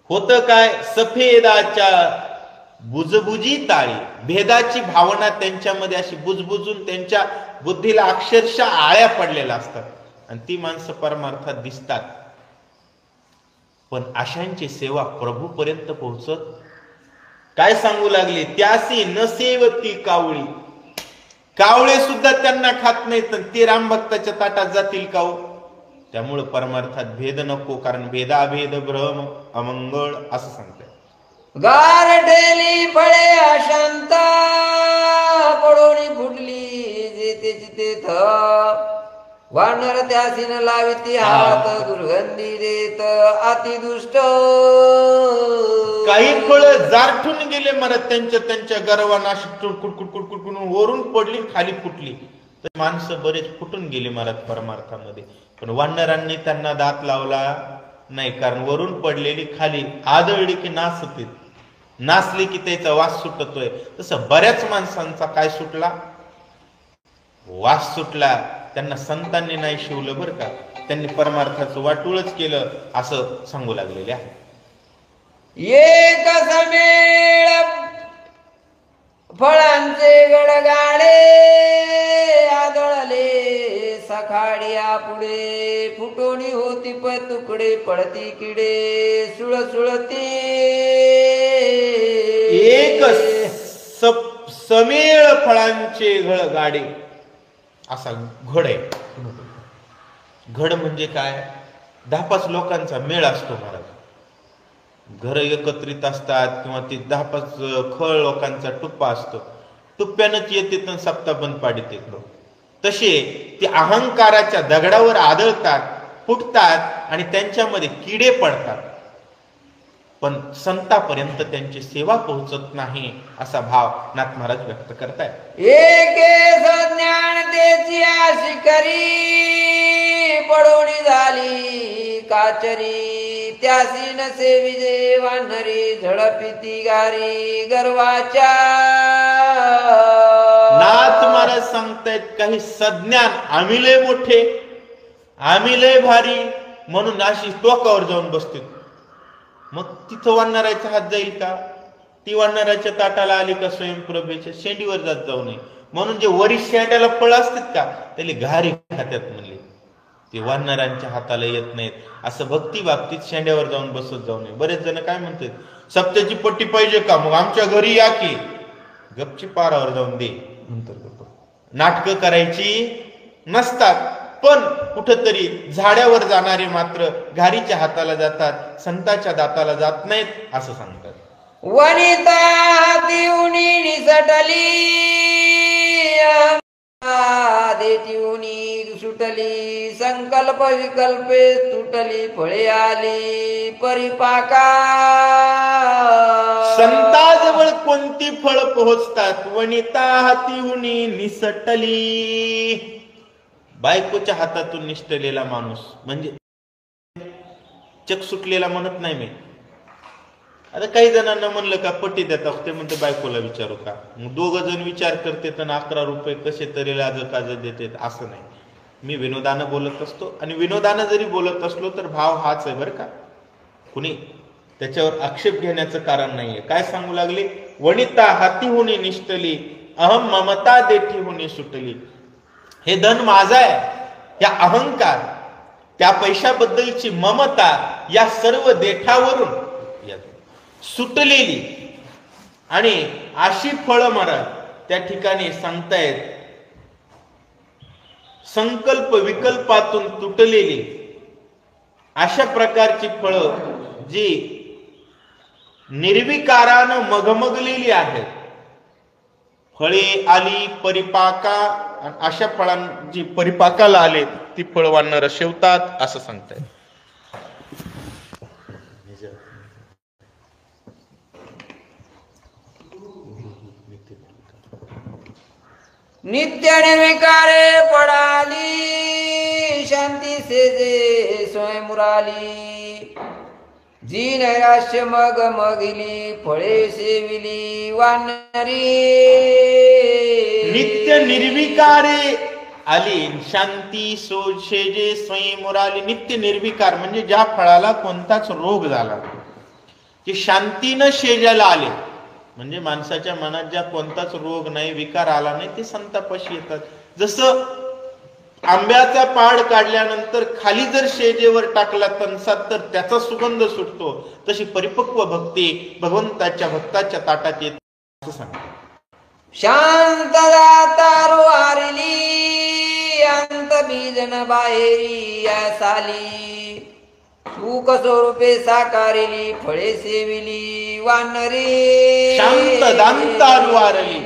होतं काय? सफेदाच्या बुजबुजी ताळी. भेदाची भावना त्यांच्यामध्ये अशी बुजबुजून त्यांच्या बुद्धीला अक्षरशः आळ्या पडलेल्या असतात, आणि ती माणसं परमार्थात दिसतात, पण अशांची सेवा प्रभूपर्यंत पोहोचत. काय सांगू लागले? त्यासी नसेवती कावळी. कावळे सुद्धा त्यांना खात नाहीत, ते रामभक्ताच्या ताटात जातील काऊ. त्यामुळे परमार्थात भेद नको, कारण भेदाभेद भ्रम अमंगळ असं सांगतात. गारठेली फळे अशांत पडोणी फुटली जेते जितेथ. वानर त्यासीन लाविती हात दुर्गंधी देत अतिदुष्ट. काही फळ जारठून गेले महाराज, त्यांच्या गर्वाना कुडकुड वरून पडली खाली फुटली. तर माणसं बरेच फुटून गेली महाराज परमार्थामध्ये. पण वानरांनी त्यांना दात लावला नाही, कारण वरून पडलेली खाली आदळली की नाचते, नाचली की त्याचा वास सुटतोय. तसं बऱ्याच माणसांचा काय सुटला? वास सुटला. त्यांना संतांनी नाही शिवलं बरं का, त्यांनी परमार्थाचं वाटूळच केलं, असं सांगू लागलेले आहे. एक समेळ फळांचे गडगाडे आदळले सखाडिया पुढे. फुटोणी होती तुकडे पडती किडे सुळसुळती. एक समेळ फळांचे गडगाडे असा घड आहे. घड म्हणजे काय? 10-5 लोकांचा मेळ असतो महाराज. घर एकत्रित असतात, किंवा ते 10-5 खळ लोकांचा टुप्पा असतो. टुप्प्यानंच येते तर सप्ताह बंद पाडित लोक. तसे ते अहंकाराच्या दगडावर आदळतात, फुटतात, आणि त्यांच्यामध्ये किडे पडतात, पण संतापर्यंत त्यांची सेवा पोहोचत नाही, असा भाव नाथ महाराज व्यक्त करतायत. एके ज्ञानतेची आशी करी पडोणी झाली काचरी. त्यासी नसे विजय वानरी झडपिती गारी गर्वाच्या. नाथ महाराज सांगतायत काही सज्ञान आम्ही लय मोठे, आम्ही लय भारी म्हणून अशी टोकावर जाऊन बसते. मग तिथं वानराचा हात जाईल का? ती वानराच्या ताटाला आली का स्वयंप्रभेच्या शेंडीवर जाऊ नये म्हणून जे वरिष्ठ शेंड्याला फळ असतात का, त्याला घारी खात्यात म्हणले. ते वानरांच्या हाताला येत नाहीत. असं भक्ती बाबतीत शेंड्यावर जाऊन बसत जाऊ नये. बरेच जण काय म्हणतात, सप्त्याची पट्टी पाहिजे का? मग आमच्या घरी या की. गपची पारावर जाऊन दे. नाटकं करायची नसतात, पण कुठंतरी झाड्यावर जाणारे मात्र घारीच्या हाताला जातात, संताच्या दाताला जात नाहीत, असं सांगतात. वनिता हाती उनी निसटली देती उनी सुटली संकल्प विकल्पे तुटली फळे आली परिपाका संताजवळ कोणती फळ पोहोचतात? वनिता हातीहुनी निसटली, बायकोच्या हातातून निसटलेला माणूस म्हणजे चक सुटलेला म्हणत नाही मी. आता काही जणांना म्हणलं का पट्टी देता ते म्हणते बायकोला विचारू का, मग दोघं जण विचार करते तर 11 रुपये कसे तरी लाज काज देते. असं नाही, मी विनोदानं बोलत असतो आणि विनोदानं जरी बोलत असलो तर भाव हाच आहे बरं का. कुणी त्याच्यावर आक्षेप घेण्याचं कारण नाहीये. काय सांगू लागले? वनिता हातीहुनी निष्ठली अहम ममता देठीहुनी सुटली. हे धन माझं आहे, या अहंकार, त्या पैशाबद्दलची ममता या सर्व देठावरून सुटलेली आणि अशी फळं महाराज त्या ठिकाणी सांगतायत. संकल्प विकल्पातून तुटलेली अशा प्रकारची फळं जी निर्विकारानं मगमगलेली आहेत. फळे आली परिपाका, अशा फळांची परिपाकाला आले ती फळवांना रशवतात असं सांगतायत. नित्य निर्विकारे पडाली शांती सेजे स्वयं मुराली जी नैराश्य मग मगिली फळे सेविली वानरी. नित्य निर्विकारे आली शांती सेजे स्वयं मुराली. नित्य निर्विकार म्हणजे ज्या फळाला कोणताच रोग झाला, की शांतीनं शेजाला आले म्हणजे माणसाच्या मनात ज्या कोणताच रोग नाही, विकार आला नाही, ते संतापाशी येतात. जसं आंब्याचा पाड काढल्यानंतर खाली जर शेजेवर टाकला तणसात तर त्याचा सुगंध सुटतो, तशी परिपक्व भक्ती भगवंताच्या भक्ताच्या ताटात येते असं सांगतात. शांत दातारो आरली अंत बीजन बाहेरी साली सुख स्वरूपे साकारिली फळे सेविली वानरी. शांत दांतारू आरली.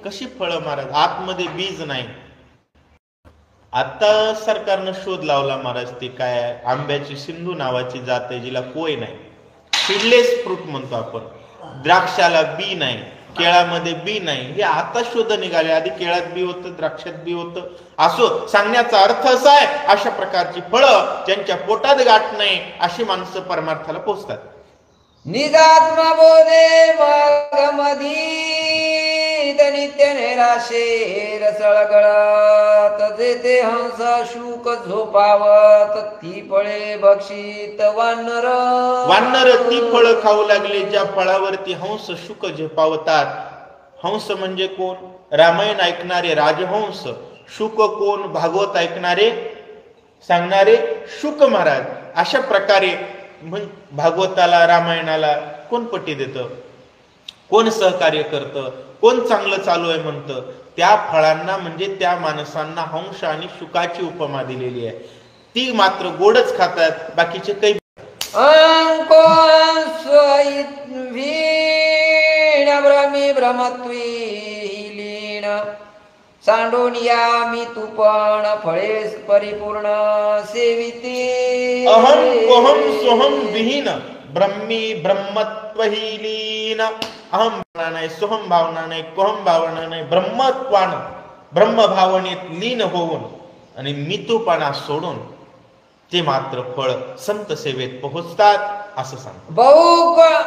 कशी फळं महाराज? आतमध्ये बीज नाही. आता सरकारनं शोध लावला महाराज, ती काय आंब्याची सिंधू नावाची जात आहे जिला कोय नाही, सीडलेस फ्रूट म्हणतो आपण. द्राक्षाला बी नाही, केळामध्ये बी नाही. हे आता शोध निघाले. आधी केळात बी होतं, द्राक्षात बी होतं. असो, सांगण्याचा अर्थ असा आहे, अशा प्रकारची फळं ज्यांच्या पोटात गाठ नाही अशी माणसं परमार्थाला पोहोचतात. निजात्मा बोधे मधी नित्य निराशे रसळगळत जेथे हंस शूक झोपावत ती फळे बक्षित वानर. वानर ती फळं खाऊ लागले ज्या फळावरती हंस शुक झेपावतात. हंस म्हणजे कोण? रामायण ऐकणारे राजहंस. शुक कोण? भागवत ऐकणारे सांगणारे शुक महाराज. अशा प्रकारे भागवताला रामायणाला कोण पट्टी देतं, कोण सहकार्य करतं, कोण चांगलं चालू आहे म्हणतं, त्या फळांना म्हणजे त्या माणसांना हंस आणि शुकाची उपमा दिलेली आहे. ती मात्र गोडच खातात, बाकीचे काही भ्रमी भ्रमत्वी लीन सांडोनिया मी तू पण फळे परिपूर्ण सेविते. अहम कोहम सोहम विहीन ब्रह्मी ब्रह्मत्वहीलीन. अहम भावना नाही, सोहम भावना नाही, कोहम भावना नाही, ब्रह्मत्वान ब्रह्म भावनेत लीन होऊन आणि मितूपणा सोडून ते मात्र फळ संत सेवेत पोहोचतात असं सांगतात.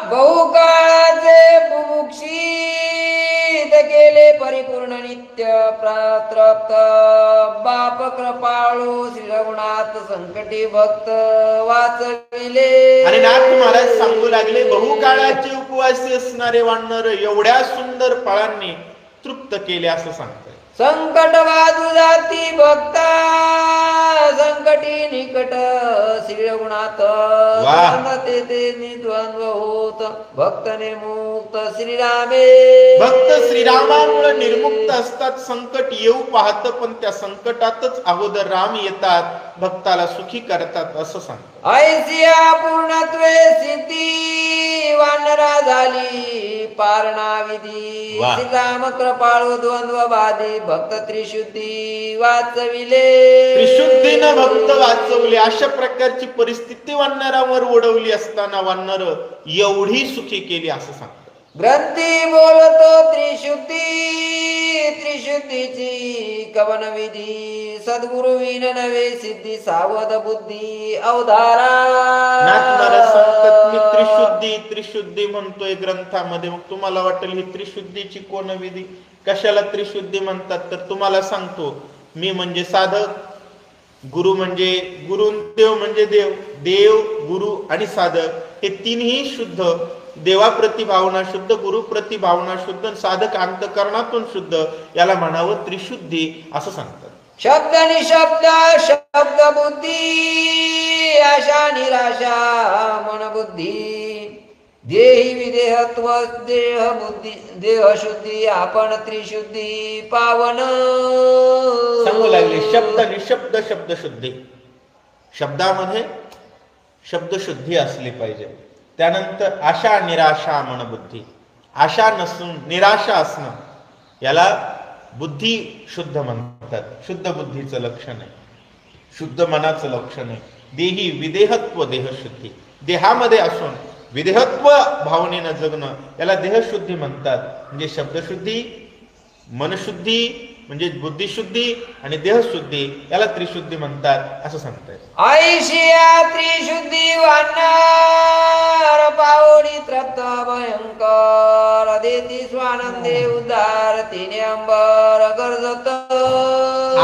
बहुकाळाचे बुभुक्षित केले परिपूर्ण नित्य प्रातृप्त बाप कृपाळू श्री रघुनाथ संकटी भक्त वाचविले. आणि नाथ महाराज सांगू लागले, बहुकाळाचे उपवासी असणारे वानर एवढ्या सुंदर फळांनी तृप्त केले असं सांगतात. संकट बाजू जाती भक्ता संकटी निकट श्री रघुनाथ ते निद्वंद्व होत भक्त निर्मुक्त श्रीरामे. भक्त श्रीरामामुळे निर्मुक्त असतात. संकट येऊ पाहत पण त्या संकटातच अगोदर राम येतात, भक्ताला सुखी करतात असं सांगतात. ऐसिया पूर्णत्वे स्थिती वानरा झाली पारणा विधी वा. श्रीराम कृपाळू द्वंद्व बाधी भक्त त्रिशुद्धी वाचविले त्रिशुद्धीनं भक्त वाचवले. अशा प्रकारची परिस्थिती वानरावर ओढवली असताना वानर एवढी सुखी केली असं सांगतात. ग्रंथी बोलतो त्रिशुद्धी त्रिशुद्धीची कवन विधी सद्गुरु विन नवे सिद्धी सावध बुद्धी अवधारा. नाथ महाराज सांगतात मी त्रिशुद्धी त्रिशुद्धी म्हणतोय ग्रंथामध्ये. मग तुम्हाला वाटेल ही त्रिशुद्धीची कोण विधी, कशाला त्रिशुद्धी म्हणतात? तर तुम्हाला सांगतो, मी म्हणजे साधक, गुरु म्हणजे गुरु, देव म्हणजे देव, देव गुरु आणि साधक हे तीनही शुद्ध. देवाप्रती भावना शुद्ध, गुरुप्रती भावना शुद्ध, साधक अंतकरणातून शुद्ध, याला म्हणावं त्रिशुद्धी असं सांगतात. शब्द निशब्द शब्द बुद्धी आशा निराशा मन बुद्धी देही विदेहत्व देह बुद्धी देह शुद्धी आपण त्रिशुद्धी पावन. सांगू लागले शब्द निशब्द शब्द शुद्धी. शब्दामध्ये शब्द शुद्धी असली पाहिजे. त्यानंतर आशा निराशा मन बुद्धी. आशा नसून निराशा असणं याला बुद्धी शुद्ध म्हणतात. शुद्ध बुद्धीचं लक्षण आहे, शुद्ध मनाचं लक्षण आहे. देही विदेहत्व देहशुद्धी. देहामध्ये असून विदेहत्व भावनेनं जगणं याला देहशुद्धी म्हणतात. म्हणजे शब्दशुद्धी, मनशुद्धी म्हणजे बुद्धिशुद्धी आणि देहशुद्धी याला त्रिशुद्धी म्हणतात असं सांगतायत. आईशिया त्रिशुद्धी वानर पावडी तृप्त भयंकर देती स्वानंदे उद्धार तिने अंबर गरजत.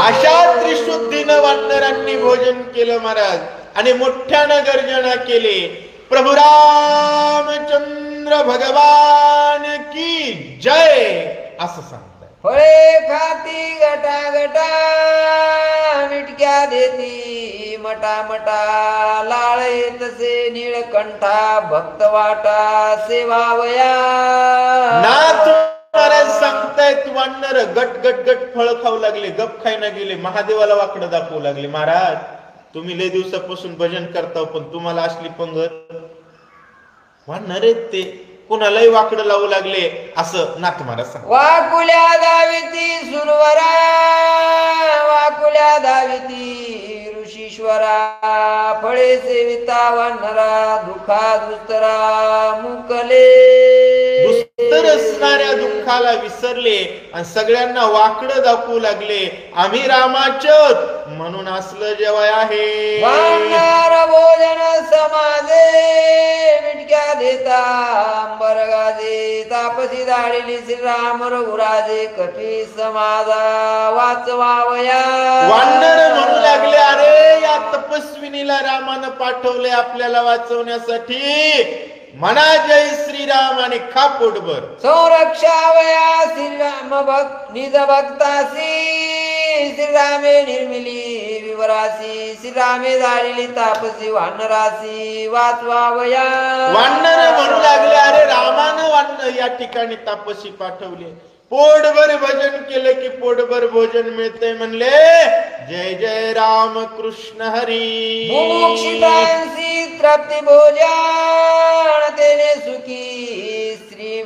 अशा त्रिशुद्धीनं वानरांनी भोजन केलं महाराज आणि मोठ्यानं गर्जना केले, प्रभू रामचंद्र भगवान की जय असं सांगताय. फळे खाती गटा गटा मिटक्या देती मटा मटा लाळे तसे निळकंठा भक्त वाटा सेवावया. नाथ महाराज सांगतायत वानर गट गट गट फळ खाऊ लागले, गप खायला गेले, महादेवाला वाकडं दाखवू लागले. महाराज तुम्ही लय दिवसापासून भजन करता पण तुम्हाला असली पंगत. वानर आहेत ते, कुणालाही वाकडं लावू लागले असं नाथ महाराज सांगतात. वाकुल्या दाविती सुरवरा वाकुल्या दाविती ऋषीश्वरा फळे सेविता वानरा दुखा दुस्तरा मुकले. दुस्तर असणाऱ्या दुःखाला विसरले आणि सगळ्यांना वाकडं दाखवू लागले. आम्ही रामाचोत म्हणून असलं जेवाय आहे. वानर भोजन समाजे मिटक्या देता अंबर गाजे तापसी दाढिली श्रीराम रघुराजे कपी समाजा वाचवावया. वानर म्हणू लागले अरे या तपस्विनीला रामानं पाठवले आपल्याला वाचवण्यासाठी. म्हणा जय श्रीराम आणि खा पोटभर. संरक्षावया श्रीराम भक्त निज भक्तासी श्रीरामे निर्मिली विवरासी श्रीरामे झालेली तापसी वानरासी वाचवावया. वानर म्हणू लागले अरे रामानं वानर या ठिकाणी तापसी पाठवले. पोटभर भजन केलं की पोटभर भोजन मिळतंय म्हणले. जय जय राम कृष्ण हरी. मुमुक्षितांसी तृप्ती भोजन तेने सुखी श्री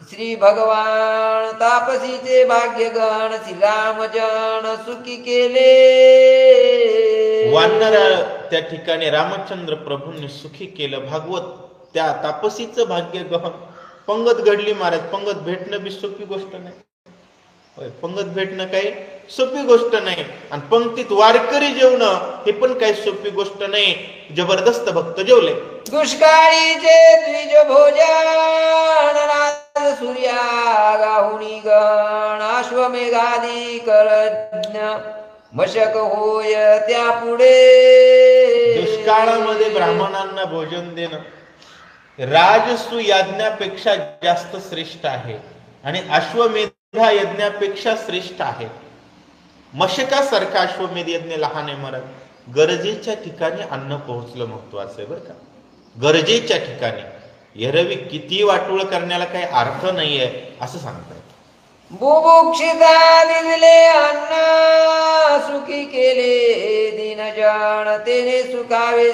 श्री भगवान तापसीचे भाग्यगण श्रीराम जन सुखी केले. वानर त्या ठिकाणी रामचंद्र प्रभूंनी सुखी केलं. भागवत त्या तापसीचं भाग्य गहन. पंगत घडली महाराज. पंगत भेटणं बी सोपी गोष्ट नाही. पंगत भेटणं काही सोपी गोष्ट नाही आणि पंक्तीत वारकरी जेवणं हे पण काही सोपी गोष्ट नाही. जबरदस्त भक्त जेवले. दुष्काळीचे द्विज भोजन राज सूर्या गाहुणी गण अश्वमेघादी करज्ञ मशक होय त्या पुढे. दुष्काळामध्ये ब्राह्मणांना भोजन देणं राजसू यज्ञापेक्षा जास्त श्रेष्ठ आहे आणि अश्वमेधा यज्ञापेक्षा श्रेष्ठ आहे. मशकासारखा अश्वमेध यज्ञ लहान आहे महाराज. गरजेच्या ठिकाणी अन्न पोहोचलं महत्वाचं आहे बरं का. गरजेच्या ठिकाणी. एरवी किती वाटोळ करण्याला काही अर्थ नाहीये असं सांगतात. बुभुक्षिता दिले अन्न सुखी केले दीनजान तेने सुखावे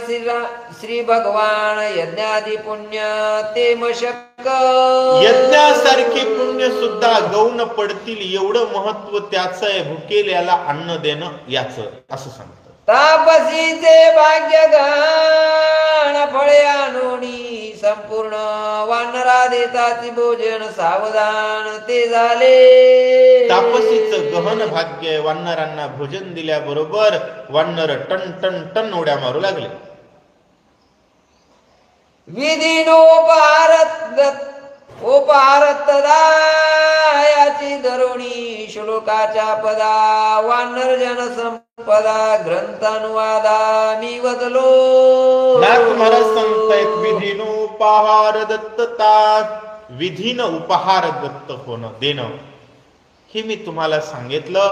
श्री भगवान यज्ञादी पुण्य ते मशक्क यज्ञासारखी पुण्य सुद्धा गौण पडतील एवढं महत्व त्याचं आहे भुकेल्याला अन्न देणं याचं असं सांगतात. तापसीचे भाग्य गाण फळे आणोनी संपूर्ण वानरा देताची भोजन सावधान ते झाले. तापसीचं गहन भाग्य आहे. वानरांना भोजन दिल्याबरोबर वानर टन टन टन उड्या मारू लागले. उपहारत याची धरुणी श्लोकाच्या पदा वानर जन संपदा ग्रंथानुवादा मी वदलो. नाथ महाराज सांगतायत विधीन उपहार दत्तता. विधीन उपहार दत्त होणं देणं हे मी तुम्हाला सांगितलं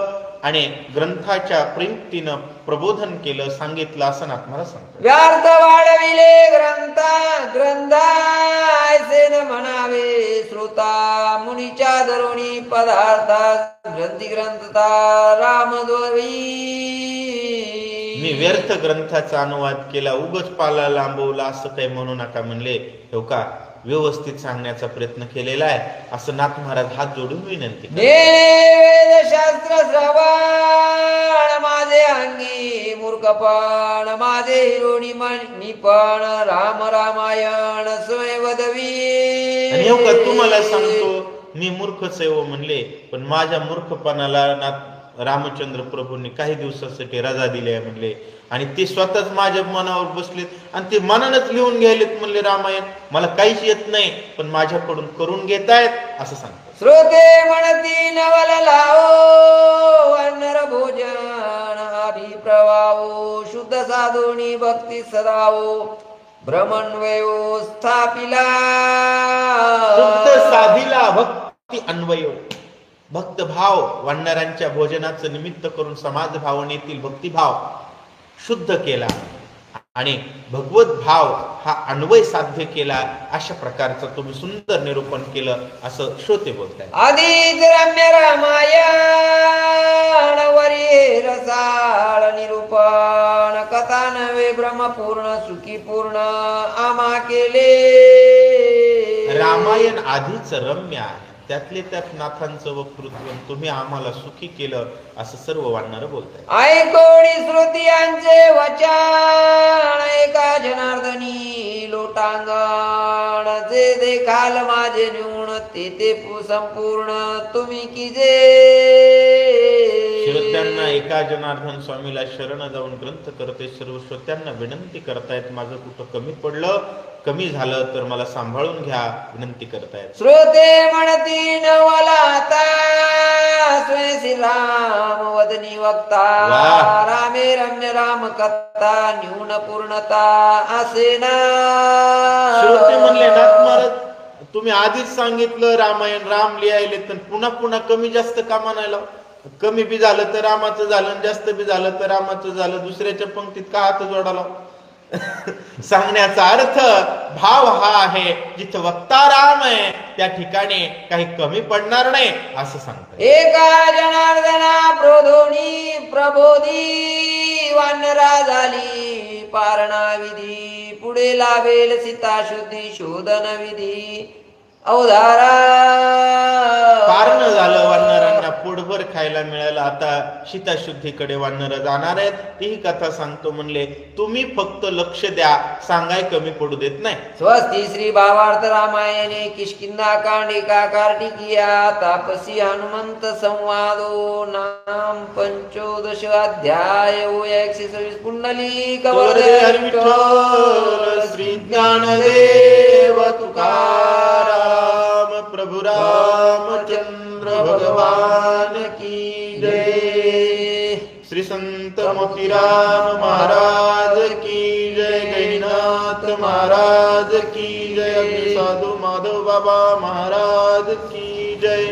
आणि ग्रंथाच्या प्रयुक्तीनं प्रबोधन केलं सांगितलं असं नाथ महाराज सांगतात. व्यर्थ वाढविले ग्रंथायसे न म्हणावे श्रोता मुनीच्या धरुणी पदार्था ग्रंथी ग्रंथता रामद्वरी. मी व्यर्थ ग्रंथाचा अनुवाद केला उगच पाला लांबवला असं काही म्हणू नका म्हणले. हो का व्यवस्थित सांगण्याचा प्रयत्न केलेला आहे असं नाथ महाराज हात जोडून विनंती. वेदशास्त्र श्रवण माझे अंगी मूर्खपण माझे हिरोणी निपण राम रामायण स्वयंवदवी. आणि हो का तुम्हाला सांगतो मी मूर्खच आहे म्हणले पण माझ्या मूर्खपणाला नाथ रामचंद्र प्रभूंनी काही दिवसासाठी रजा दिली आहे म्हणले आणि ते स्वतःच माझ्या मनावर बसलेत आणि ते मनानच लिहून घ्यायलेत म्हणले रामायण. मला काहीच येत नाही पण माझ्याकडून करून घेतायत असं सांगतात. श्रोते म्हणती नवल लावो अन्नर भोजन अभिप्रवाहो शुद्ध साधुनी भक्ती सदावो भ्रमन्वयो स्थापिला. शुद्ध साधीला भक्ती अन्वयो. भक्तभाव वानरांच्या भोजनाचं निमित्त करून समाज भावनेतील भक्तिभाव शुद्ध केला आणि भगवत भाव हा अन्वय साध्य केला. अशा प्रकारचं तुम्ही सुंदर निरूपण केलं असं श्रोते बोलताय. आदिच रम्य रामायण वरी रसाळ निरूपण कथा नव्हे ब्रह्मपूर्ण सुखी पूर्ण आम्हा केले. रामायण आधीच रम्य आहे त्यातले त्यात नाथांचं वक्तृत्व तुम्ही आम्हाला सुखी केलं असं सर्व वानर बोलताय. ऐकोणी श्रुतियांचे वचन एका जनार्दनी लोटांगण जे देखाल माझे न्यून ते संपूर्ण तुम्ही की जे. श्रोत्यांना एका जनार्दन स्वामीला शरण जाऊन ग्रंथ करते सर्व श्रोत्यांना विनंती करतायत माझं कुठं कमी पडलं कमी झालं तर मला सांभाळून घ्या विनंती करतायत. श्रोते म्हणती नवलाता स्वयं राम वदनी वक्ता रामे रम्य राम कथा न्यून पूर्णता असे ना. श्रोते म्हणले नाथ महाराज तुम्ही आधीच सांगितलं रामायण राम लिहायले तर पुन्हा पुन्हा कमी जास्त का म्हणायला. कमी बी झालं तर रामाचं झालं जास्त बी झालं तर रामाचं झालं दुसऱ्याच्या पंक्तीत का हात जोडाला. सांगण्याचा अर्थ भाव हा आहे जिथं वक्ता राम आहे त्या ठिकाणी काही कमी पडणार नाही असं सांगतात. एका जनार्दना प्रबोधी वानरा झाली पारणा विधी पुढे लावेल सीता शुद्धी शोधन विधी अवधारा. पारण झालं वानरांना पोटभर खायला मिळालं आता सीताशुद्धीकडे वानर जाणार आहेत तीही कथा सांगतो म्हणले तुम्ही फक्त लक्ष द्या सांगाय कमी पडू देत नाही. स्वस्ती श्री भावार्थ रामायणे किष्किंधा कांडिका कार्तिकीया तापसी हनुमंत संवादो नाम 15 अध्याय 126 कुंडली कवरदेव विठ्ठल श्री ज्ञानदेव तुकाराम प्रभु रामचंद्र भगवान की जय. श्री संत मोतीराम महाराज की जय. गैनाथ महाराज की जय. साधु माधव बाबा महाराज की जय.